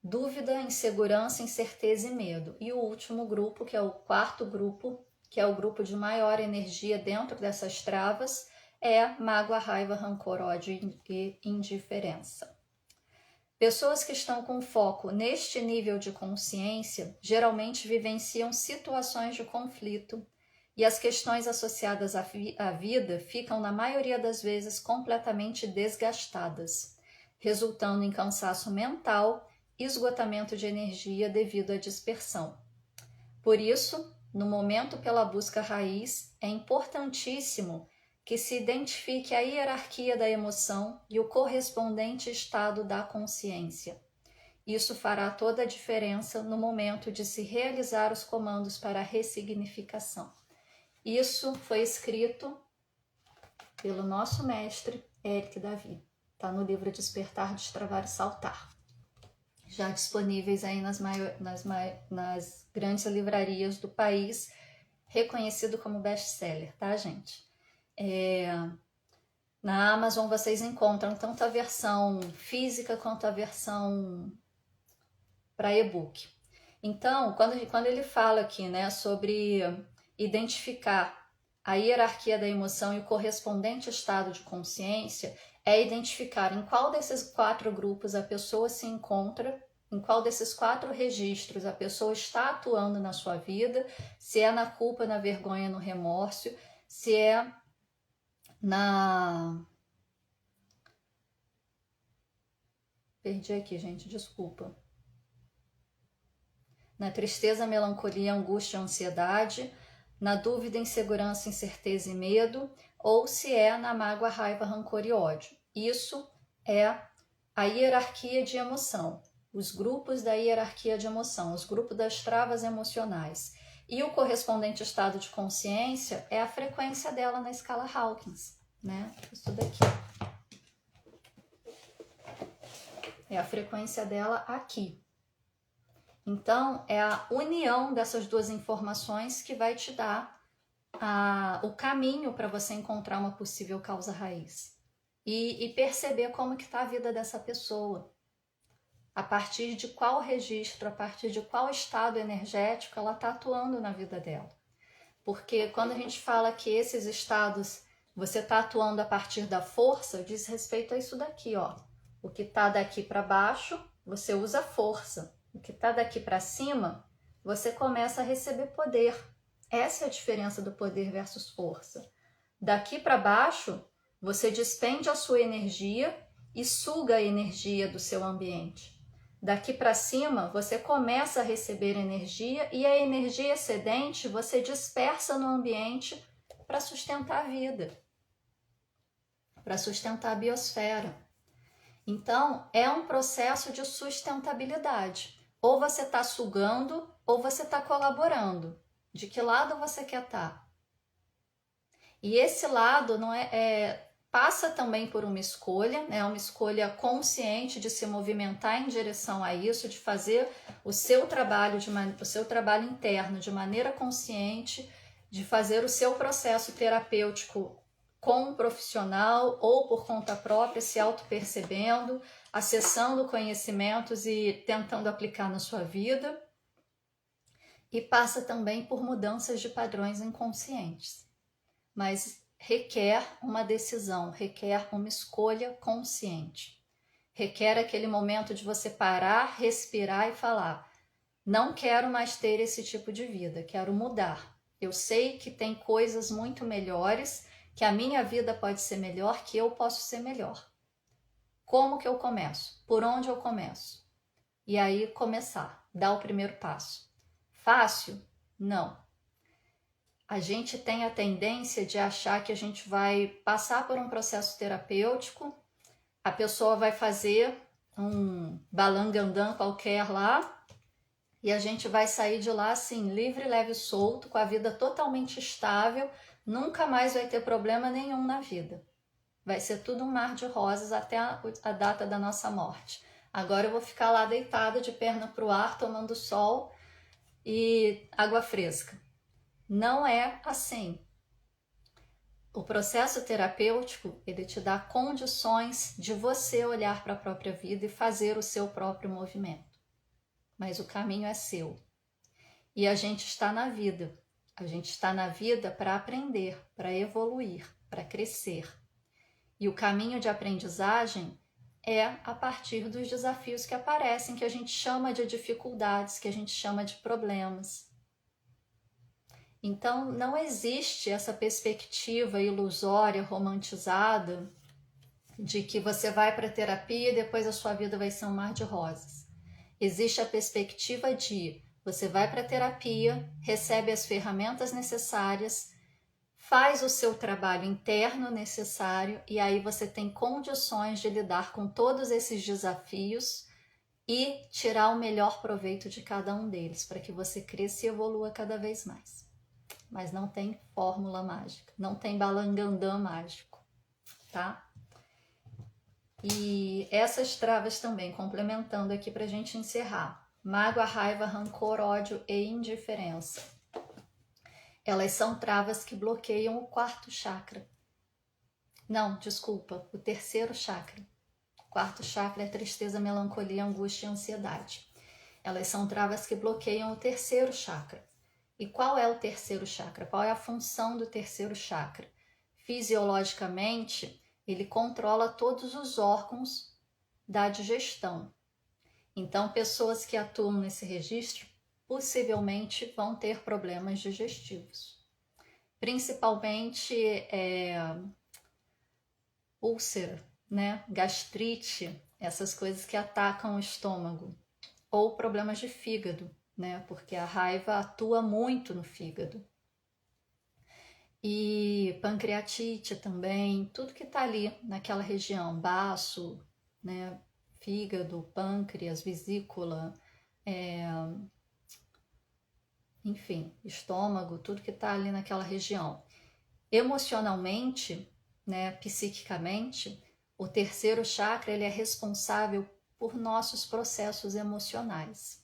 dúvida, insegurança, incerteza e medo. E o último grupo, que é o quarto grupo, que é o grupo de maior energia dentro dessas travas, é mágoa, raiva, rancor, ódio e indiferença. Pessoas que estão com foco neste nível de consciência geralmente vivenciam situações de conflito e as questões associadas à vida ficam, na maioria das vezes, completamente desgastadas, resultando em cansaço mental e esgotamento de energia devido à dispersão. Por isso, no momento pela busca raiz, é importantíssimo que se identifique a hierarquia da emoção e o correspondente estado da consciência. Isso fará toda a diferença no momento de se realizar os comandos para a ressignificação. Isso foi escrito pelo nosso mestre Eric Davi. Está no livro Despertar, Destravar e Saltar. Já disponíveis aí nas grandes livrarias do país, reconhecido como best-seller, tá, gente? Na Amazon vocês encontram tanto a versão física quanto a versão para e-book. Então, quando ele fala aqui, né, sobre identificar a hierarquia da emoção e o correspondente estado de consciência, é identificar em qual desses 4 grupos a pessoa se encontra, em qual desses 4 registros a pessoa está atuando na sua vida, se é na culpa, na vergonha, no remorso, se é Perdi aqui, gente, desculpa. Na tristeza, melancolia, angústia, ansiedade, na dúvida, insegurança, incerteza e medo, ou se é na mágoa, raiva, rancor e ódio. Isso é a hierarquia de emoção, os grupos da hierarquia de emoção, os grupos das travas emocionais. E o correspondente estado de consciência é a frequência dela na escala Hawkins, né? Isso daqui. É a frequência dela aqui. Então, é a união dessas duas informações que vai te dar o caminho para você encontrar uma possível causa raiz. E perceber como que está a vida dessa pessoa. A partir de qual registro, a partir de qual estado energético ela está atuando na vida dela. Porque quando a gente fala que esses estados, você está atuando a partir da força, diz respeito a isso daqui, ó. O que está daqui para baixo, você usa força. O que está daqui para cima, você começa a receber poder. Essa é a diferença do poder versus força. Daqui para baixo, você despende a sua energia e suga a energia do seu ambiente. Daqui para cima, você começa a receber energia e a energia excedente você dispersa no ambiente para sustentar a vida, para sustentar a biosfera. Então, é um processo de sustentabilidade. Ou você está sugando, ou você está colaborando. De que lado você quer estar? E esse lado não passa também por uma escolha, né? Uma escolha consciente de se movimentar em direção a isso, de fazer o seu trabalho interno de maneira consciente, de fazer o seu processo terapêutico com um profissional ou por conta própria, se auto-percebendo, acessando conhecimentos e tentando aplicar na sua vida. E passa também por mudanças de padrões inconscientes. Mas requer uma decisão, requer uma escolha consciente. Requer aquele momento de você parar, respirar e falar: não quero mais ter esse tipo de vida, quero mudar. Eu sei que tem coisas muito melhores, que a minha vida pode ser melhor, que eu posso ser melhor. Como que eu começo? Por onde eu começo? E aí começar, dar o primeiro passo. Fácil? Não. A gente tem a tendência de achar que a gente vai passar por um processo terapêutico, a pessoa vai fazer um balangandã qualquer lá e a gente vai sair de lá assim, livre, leve e solto, com a vida totalmente estável, nunca mais vai ter problema nenhum na vida. Vai ser tudo um mar de rosas até a data da nossa morte. Agora eu vou ficar lá deitada de perna pro ar, tomando sol e água fresca. Não é assim. O processo terapêutico, ele te dá condições de você olhar para a própria vida e fazer o seu próprio movimento. Mas o caminho é seu. E a gente está na vida. A gente está na vida para aprender, para evoluir, para crescer. E o caminho de aprendizagem é a partir dos desafios que aparecem, que a gente chama de dificuldades, que a gente chama de problemas. Então, não existe essa perspectiva ilusória, romantizada, de que você vai para a terapia e depois a sua vida vai ser um mar de rosas. Existe a perspectiva de você vai para a terapia, recebe as ferramentas necessárias, faz o seu trabalho interno necessário e aí você tem condições de lidar com todos esses desafios e tirar o melhor proveito de cada um deles, para que você cresça e evolua cada vez mais. Mas não tem fórmula mágica, não tem balangandã mágico, tá? E essas travas também, complementando aqui pra gente encerrar. Mágoa, raiva, rancor, ódio e indiferença. Elas são travas que bloqueiam o quarto chakra. Não, desculpa, o terceiro chakra. O quarto chakra é tristeza, melancolia, angústia e ansiedade. Elas são travas que bloqueiam o terceiro chakra. E qual é o terceiro chakra? Qual é a função do terceiro chakra? Fisiologicamente, ele controla todos os órgãos da digestão. Então, pessoas que atuam nesse registro possivelmente vão ter problemas digestivos. Principalmente úlcera, né? Gastrite, essas coisas que atacam o estômago. Ou problemas de fígado, né? Porque a raiva atua muito no fígado. E pancreatite também, tudo que está ali naquela região, baço, né? Fígado, pâncreas, vesícula, enfim, estômago, tudo que está ali naquela região. Emocionalmente, né, psiquicamente, o terceiro chakra ele é responsável por nossos processos emocionais.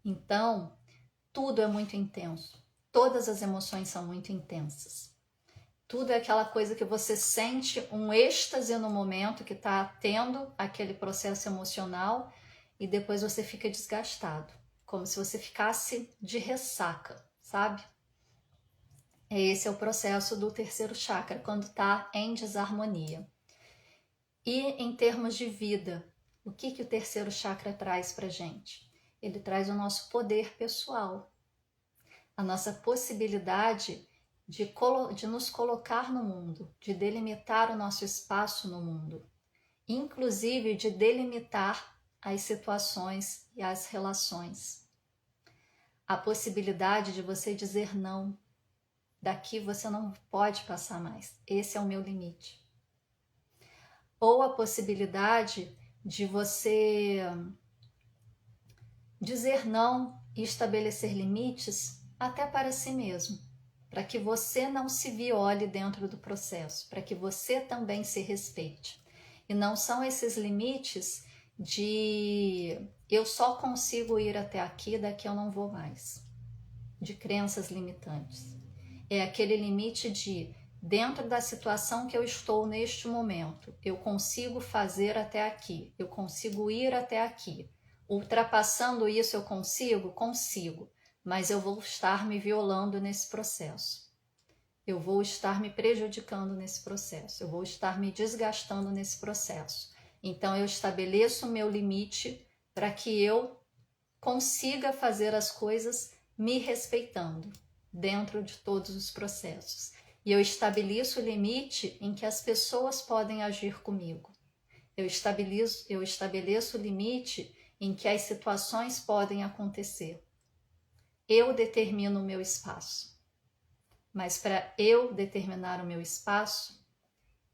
Então, tudo é muito intenso. Todas as emoções são muito intensas. Tudo é aquela coisa que você sente um êxtase no momento que está tendo aquele processo emocional e depois você fica desgastado, como se você ficasse de ressaca, sabe? Esse é o processo do terceiro chakra, quando está em desarmonia. E em termos de vida, o que o terceiro chakra traz para gente? Ele traz o nosso poder pessoal, a nossa possibilidade de nos colocar no mundo, de delimitar o nosso espaço no mundo, inclusive de delimitar as situações e as relações. A possibilidade de você dizer não, daqui você não pode passar mais, esse é o meu limite. Ou a possibilidade de você dizer não e estabelecer limites até para si mesmo, para que você não se viole dentro do processo, para que você também se respeite. E não são esses limites de eu só consigo ir até aqui, daqui eu não vou mais, de crenças limitantes. É aquele limite de dentro da situação que eu estou neste momento, eu consigo fazer até aqui, eu consigo ir até aqui. Ultrapassando isso eu consigo? Consigo, mas eu vou estar me violando nesse processo. Eu vou estar me prejudicando nesse processo, eu vou estar me desgastando nesse processo. Então eu estabeleço o meu limite para que eu consiga fazer as coisas me respeitando dentro de todos os processos. E eu estabeleço o limite em que as pessoas podem agir comigo. Eu estabeleço o limite em que as situações podem acontecer. eu determino o meu espaço. Mas para eu determinar o meu espaço,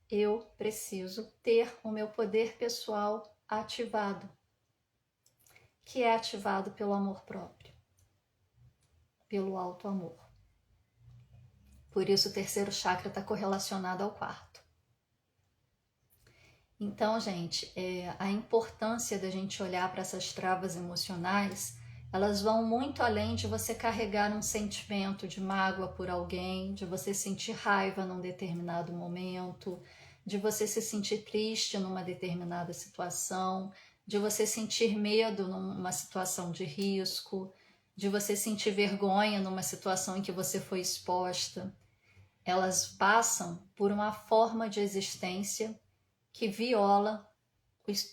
eu preciso ter o meu poder pessoal ativado, que é ativado pelo amor próprio, pelo alto amor. Por isso o terceiro chakra está correlacionado ao quarto. Então, gente, a importância da gente olhar para essas travas emocionais, elas vão muito além de você carregar um sentimento de mágoa por alguém, de você sentir raiva num determinado momento, de você se sentir triste numa determinada situação, de você sentir medo numa situação de risco, de você sentir vergonha numa situação em que você foi exposta. Elas passam por uma forma de existência que viola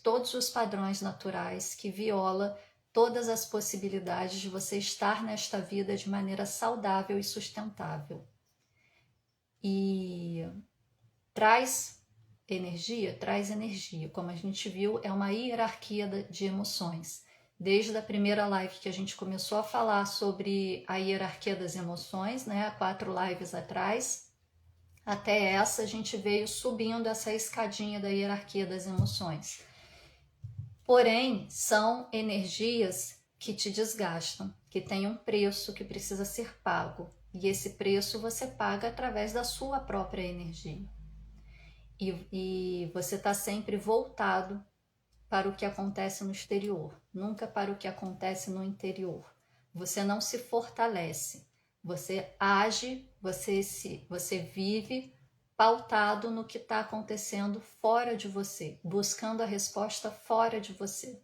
todos os padrões naturais, que viola todas as possibilidades de você estar nesta vida de maneira saudável e sustentável. E traz energia, como a gente viu, é uma hierarquia de emoções. Desde a primeira live que a gente começou a falar sobre a hierarquia das emoções, né, há 4 lives atrás, até essa a gente veio subindo essa escadinha da hierarquia das emoções. Porém, são energias que te desgastam, que têm um preço que precisa ser pago. E esse preço você paga através da sua própria energia. E você está sempre voltado para o que acontece no exterior, nunca para o que acontece no interior. Você não se fortalece, você age, você vive pautado no que está acontecendo fora de você, buscando a resposta fora de você,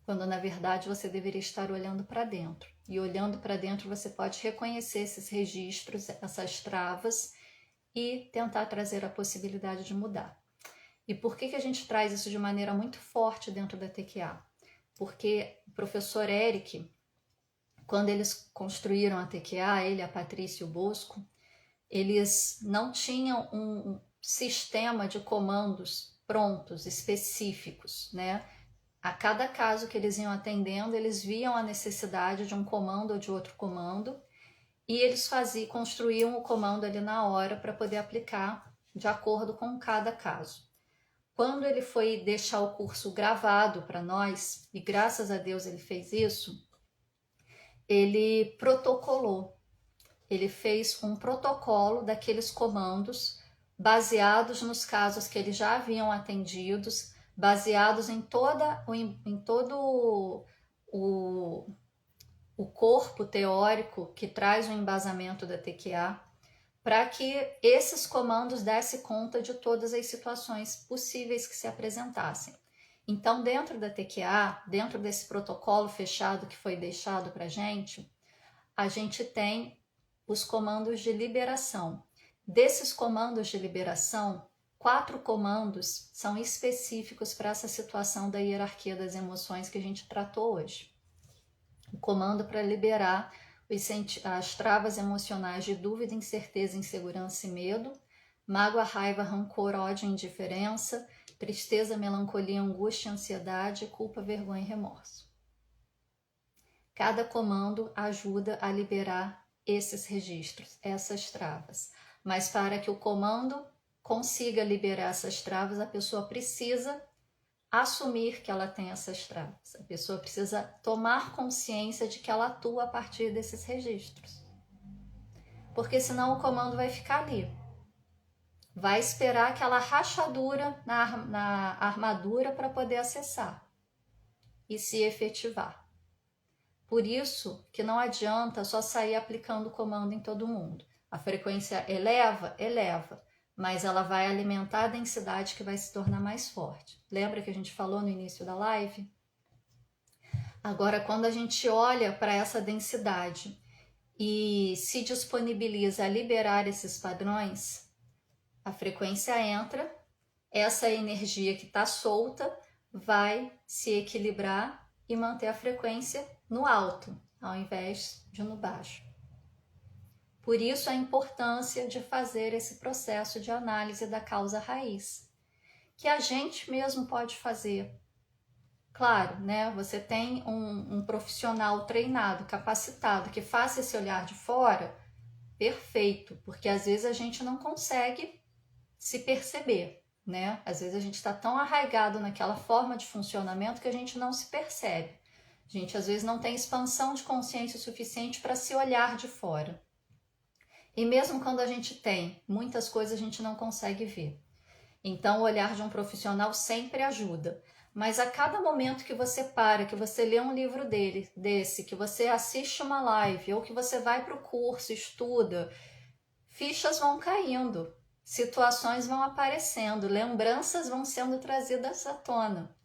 quando na verdade você deveria estar olhando para dentro. E olhando para dentro você pode reconhecer esses registros, essas travas e tentar trazer a possibilidade de mudar. E por que a gente traz isso de maneira muito forte dentro da TQA? Porque o professor Eric, quando eles construíram a TQA, ele, a Patrícia e o Bosco, eles não tinham um sistema de comandos prontos, específicos, né? A cada caso que eles iam atendendo, eles viam a necessidade de um comando ou de outro comando e eles construíam o comando ali na hora para poder aplicar de acordo com cada caso. Quando ele foi deixar o curso gravado para nós, e graças a Deus ele fez isso, ele protocolou. Ele fez um protocolo daqueles comandos baseados nos casos que eles já haviam atendidos, baseados em todo o corpo teórico que traz o embasamento da TQA, para que esses comandos dessem conta de todas as situações possíveis que se apresentassem. Então, dentro da TQA, dentro desse protocolo fechado que foi deixado para a gente tem os comandos de liberação. Desses comandos de liberação, 4 comandos são específicos para essa situação da hierarquia das emoções que a gente tratou hoje. O comando para liberar as travas emocionais de dúvida, incerteza, insegurança e medo, mágoa, raiva, rancor, ódio, indiferença, tristeza, melancolia, angústia, ansiedade, culpa, vergonha e remorso. Cada comando ajuda a liberar esses registros, essas travas. Mas para que o comando consiga liberar essas travas, a pessoa precisa assumir que ela tem essas travas. A pessoa precisa tomar consciência de que ela atua a partir desses registros. Porque senão o comando vai ficar ali. Vai esperar aquela rachadura na armadura para poder acessar e se efetivar. Por isso que não adianta só sair aplicando o comando em todo mundo. A frequência eleva, mas ela vai alimentar a densidade que vai se tornar mais forte. Lembra que a gente falou no início da live? Agora, quando a gente olha para essa densidade e se disponibiliza a liberar esses padrões, a frequência entra, essa energia que está solta vai se equilibrar e manter a frequência no alto, ao invés de no baixo. Por isso a importância de fazer esse processo de análise da causa raiz, que a gente mesmo pode fazer. Claro, né? Você tem um profissional treinado, capacitado, que faça esse olhar de fora, perfeito, porque às vezes a gente não consegue se perceber, né? Às vezes a gente está tão arraigado naquela forma de funcionamento que a gente não se percebe. A gente às vezes não tem expansão de consciência suficiente para se olhar de fora. E mesmo quando a gente tem, muitas coisas a gente não consegue ver. Então, o olhar de um profissional sempre ajuda. Mas a cada momento que você para, que você lê um livro desse, que você assiste uma live ou que você vai para o curso, estuda, fichas vão caindo, situações vão aparecendo, lembranças vão sendo trazidas à tona.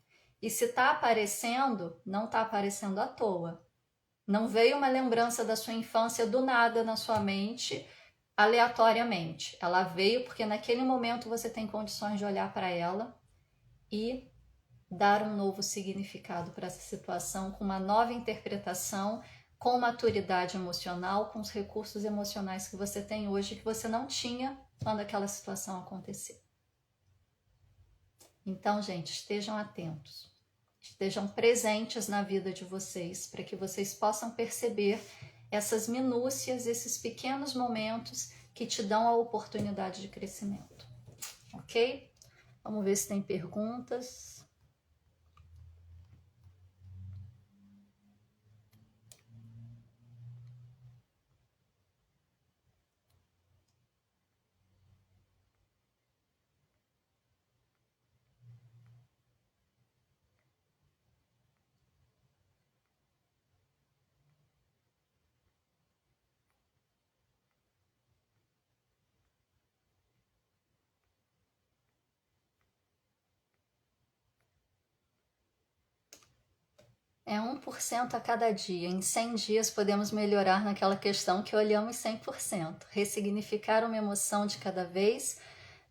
E se está aparecendo, não está aparecendo à toa. Não veio uma lembrança da sua infância do nada na sua mente, aleatoriamente. Ela veio porque naquele momento você tem condições de olhar para ela e dar um novo significado para essa situação, com uma nova interpretação, com maturidade emocional, com os recursos emocionais que você tem hoje que você não tinha quando aquela situação aconteceu. Então, gente, estejam atentos. Estejam presentes na vida de vocês, para que vocês possam perceber essas minúcias, esses pequenos momentos que te dão a oportunidade de crescimento. Ok? Vamos ver se tem perguntas. É 1% a cada dia. Em 100 dias podemos melhorar naquela questão que olhamos 100%. Ressignificar uma emoção de cada vez.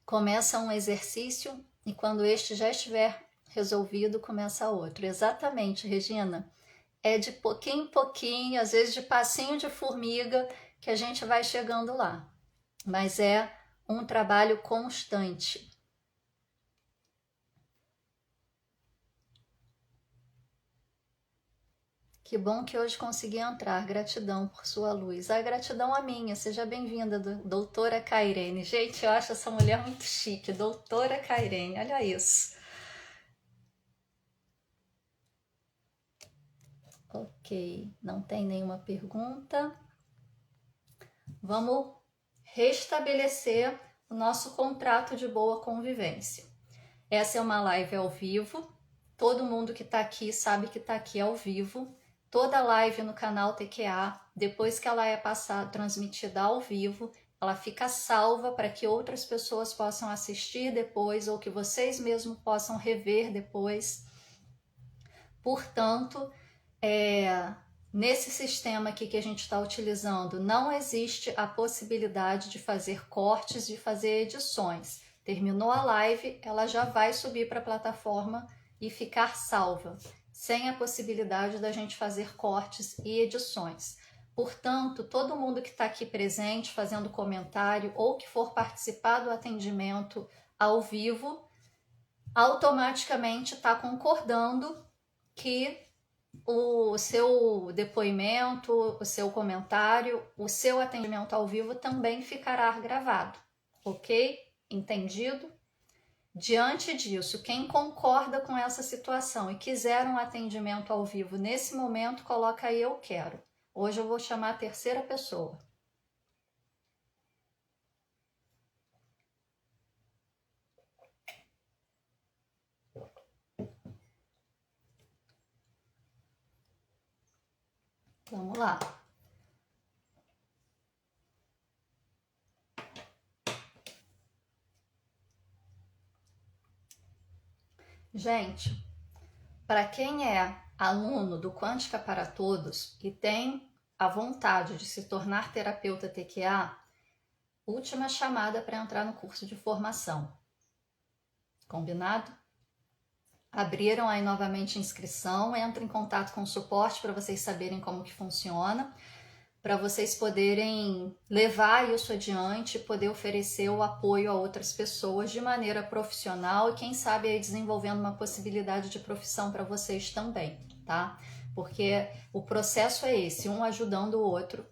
Começa um exercício e quando este já estiver resolvido, começa outro. Exatamente, Regina. É de pouquinho em pouquinho, às vezes de passinho de formiga, que a gente vai chegando lá. Mas é um trabalho constante. Que bom que hoje consegui entrar. Gratidão por sua luz. A gratidão a minha. Seja bem-vinda, doutora Cairene. Gente, eu acho essa mulher muito chique. Doutora Cairene, olha isso. Ok, não tem nenhuma pergunta. Vamos restabelecer o nosso contrato de boa convivência. Essa é uma live ao vivo. Todo mundo que está aqui sabe que está aqui ao vivo. Toda live no canal TQA, depois que ela é transmitida ao vivo, ela fica salva para que outras pessoas possam assistir depois ou que vocês mesmos possam rever depois. Portanto, nesse sistema aqui que a gente está utilizando, não existe a possibilidade de fazer cortes, de fazer edições. Terminou a live, ela já vai subir para a plataforma e ficar salva, sem a possibilidade da gente fazer cortes e edições. Portanto, todo mundo que está aqui presente, fazendo comentário ou que for participar do atendimento ao vivo, automaticamente está concordando que o seu depoimento, o seu comentário, o seu atendimento ao vivo também ficará gravado, ok? Entendido? Diante disso, quem concorda com essa situação e quiser um atendimento ao vivo nesse momento, coloca aí eu quero. Hoje eu vou chamar a terceira pessoa. Vamos lá. Gente, para quem é aluno do Quântica para Todos e tem a vontade de se tornar terapeuta TQA, última chamada para entrar no curso de formação. Combinado? Abriram aí novamente a inscrição, entre em contato com o suporte para vocês saberem como que funciona. para vocês poderem levar isso adiante, poder oferecer o apoio a outras pessoas de maneira profissional e quem sabe aí desenvolvendo uma possibilidade de profissão para vocês também, tá? Porque o processo é esse, um ajudando o outro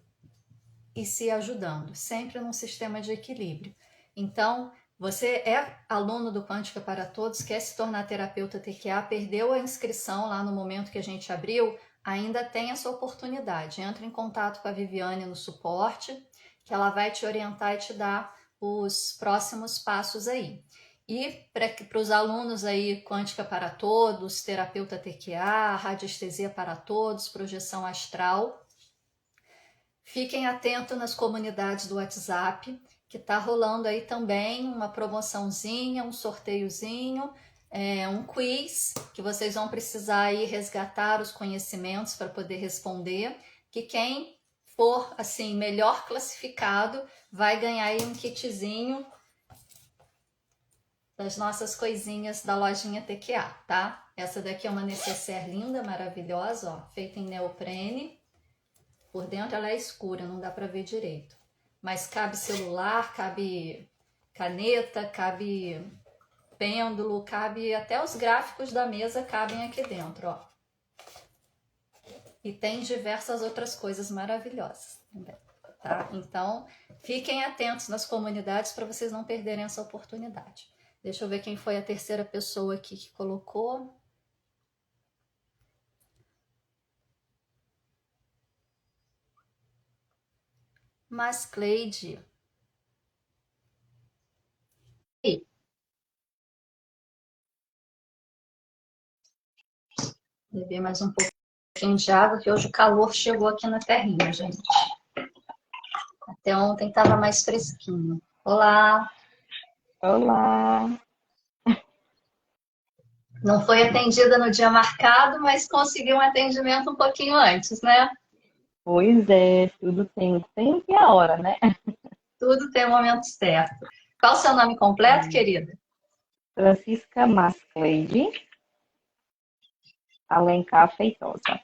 e se ajudando, sempre num sistema de equilíbrio. Então, você é aluno do Quântica para Todos, quer se tornar terapeuta TQA, perdeu a inscrição lá no momento que a gente abriu, ainda tem essa oportunidade. Entra em contato com a Viviane no suporte, que ela vai te orientar e te dar os próximos passos aí. E para os alunos aí, Quântica para Todos, terapeuta TQA, radiestesia para todos, projeção astral, fiquem atentos nas comunidades do WhatsApp, que está rolando aí também uma promoçãozinha, um sorteiozinho, um quiz, que vocês vão precisar aí resgatar os conhecimentos para poder responder, que quem for assim melhor classificado vai ganhar aí um kitzinho das nossas coisinhas da lojinha TQA, tá? Essa daqui é uma necessaire linda, maravilhosa, ó, feita em neoprene. Por dentro ela é escura, não dá para ver direito. Mas cabe celular, cabe caneta, cabe pêndulo, cabe até os gráficos da mesa cabem aqui dentro, ó. E tem diversas outras coisas maravilhosas também, tá? Então, fiquem atentos nas comunidades para vocês não perderem essa oportunidade. Deixa eu ver quem foi a terceira pessoa aqui que colocou. Mas Cleide. Beber mais um pouquinho de água, que hoje o calor chegou aqui na terrinha, gente. Até ontem estava mais fresquinho. Olá! Olá! Não foi atendida no dia marcado, mas conseguiu um atendimento um pouquinho antes, né? Pois é, tudo tem o tempo e a hora, né? Tudo tem o momento certo. Qual o seu nome completo, querida? Francisca Mascleide Alencar Feitosa.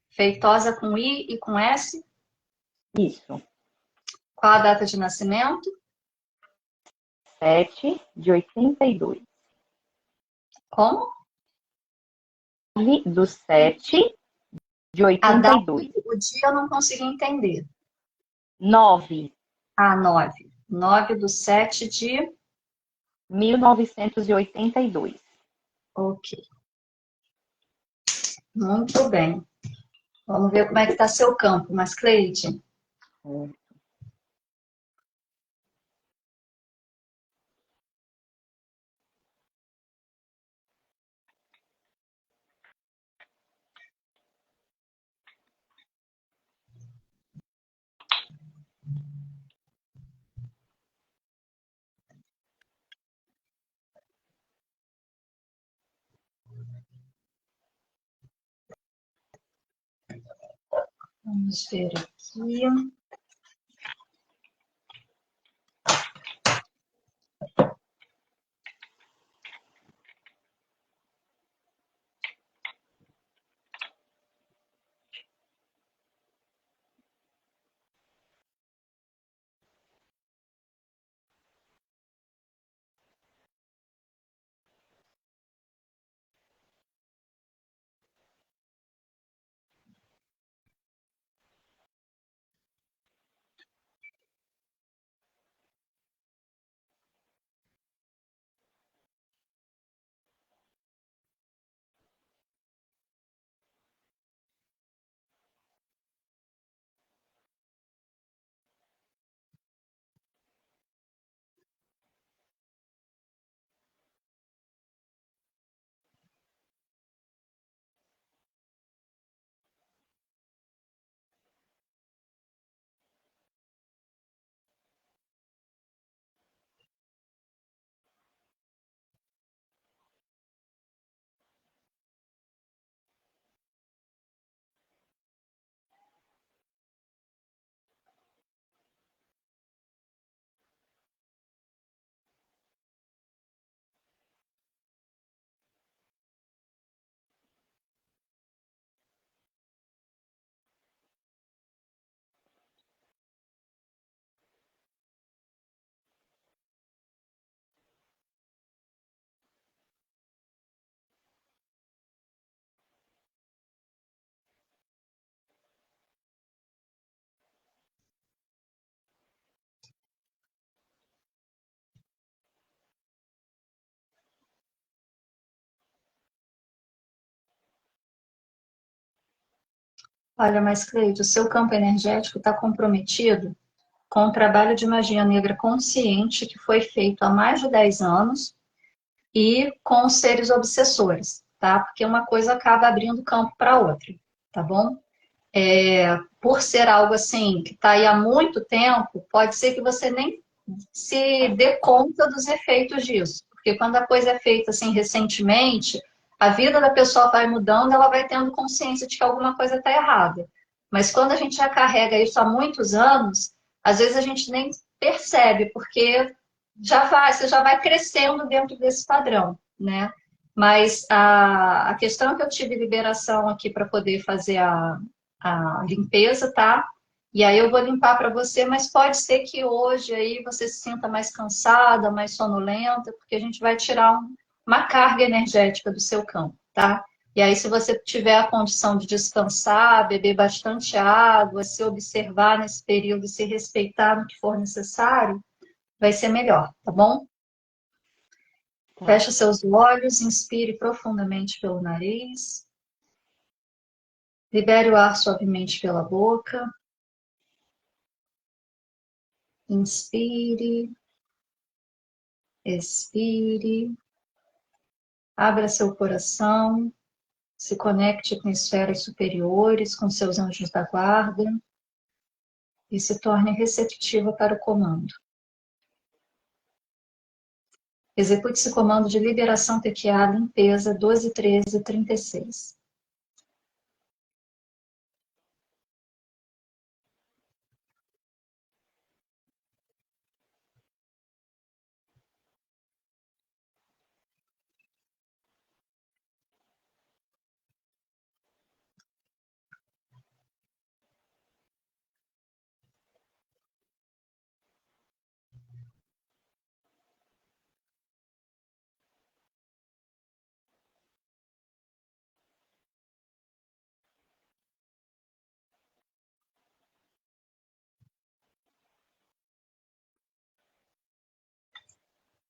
Feitosa com I e com S. Isso, Qual a data de nascimento? 7/82. Como? 9/7/82. A oitenta data, e dois. o dia eu não consegui entender. 9, Ah, 9. 9/7 de... 1982. Ok, muito bem. Vamos ver como é que está seu campo, mas Cleide, vamos ver aqui. Olha, mas Cleide, o seu campo energético está comprometido com o trabalho de magia negra consciente que foi feito há mais de 10 anos e com os seres obsessores, tá? Porque uma coisa acaba abrindo campo para outra, tá bom? Por ser algo assim que está aí há muito tempo, pode ser que você nem se dê conta dos efeitos disso. Porque quando a coisa é feita assim recentemente, a vida da pessoa vai mudando, ela vai tendo consciência de que alguma coisa está errada. Mas quando a gente já carrega isso há muitos anos, às vezes a gente nem percebe, porque você já vai crescendo dentro desse padrão, né? Mas a questão é que eu tive liberação aqui para poder fazer a limpeza, tá? E aí eu vou limpar para você, mas pode ser que hoje aí você se sinta mais cansada, mais sonolenta, porque a gente vai tirar uma carga energética do seu campo, tá? E aí, se você tiver a condição de descansar, beber bastante água, se observar nesse período e se respeitar no que for necessário, vai ser melhor, tá bom? Tá. Feche seus olhos, inspire profundamente pelo nariz, libere o ar suavemente pela boca, inspire, expire, abra seu coração, se conecte com esferas superiores, com seus anjos da guarda e se torne receptiva para o comando. Execute esse comando de liberação TQA, limpeza 12, 13, 36.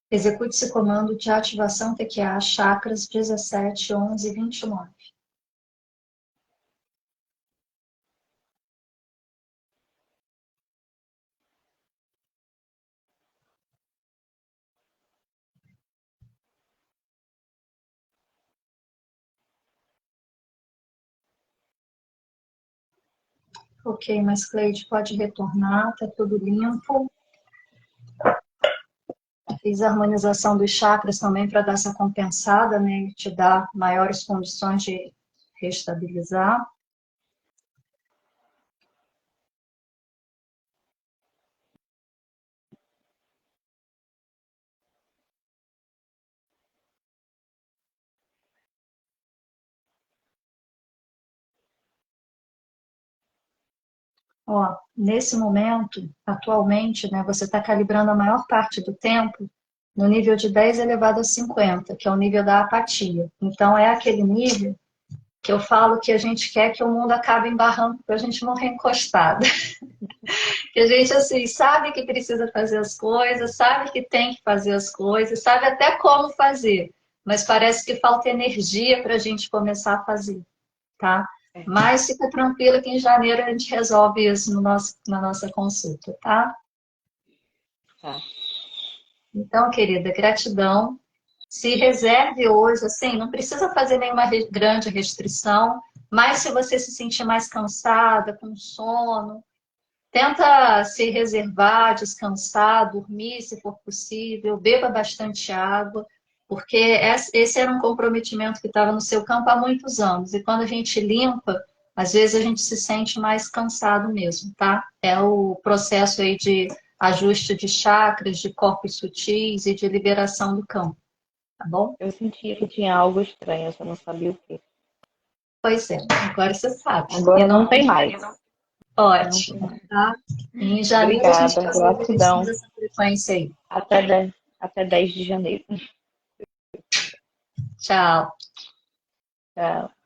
Execute esse comando de ativação TQA, chakras 17, 11 e 29. Ok, mas Cleide pode retornar, tá tudo limpo. Fiz a harmonização dos chakras também para dar essa compensada, né? E te dar maiores condições de restabilizar. Ó, nesse momento, atualmente, né, você está calibrando a maior parte do tempo no nível de 10 elevado a 50, que é o nível da apatia. Então, é aquele nível que eu falo que a gente quer que o mundo acabe em barranco para a gente morrer encostada. Que a gente, assim, sabe que precisa fazer as coisas, sabe que tem que fazer as coisas, sabe até como fazer, mas parece que falta energia para a gente começar a fazer, tá? Mas fica tranquila que em janeiro a gente resolve isso no na nossa consulta, tá? Tá. Então, querida, gratidão. Se reserve hoje, assim, não precisa fazer nenhuma grande restrição, mas se você se sentir mais cansada, com sono, tenta se reservar, descansar, dormir se for possível, beba bastante água, porque esse era um comprometimento que estava no seu campo há muitos anos. E quando a gente limpa, às vezes a gente se sente mais cansado mesmo, tá? É o processo aí de ajuste de chakras, de corpos sutis e de liberação do campo, tá bom? Eu sentia que tinha algo estranho, eu só não sabia o quê. Pois é, agora você sabe. E Agora não tem mais. Não tem ótimo, mais. tá? Em janeiro a gente Obrigada, resolve a questão gratidão. dessa frequência aí. Até 10 de janeiro. Tchau. Tchau.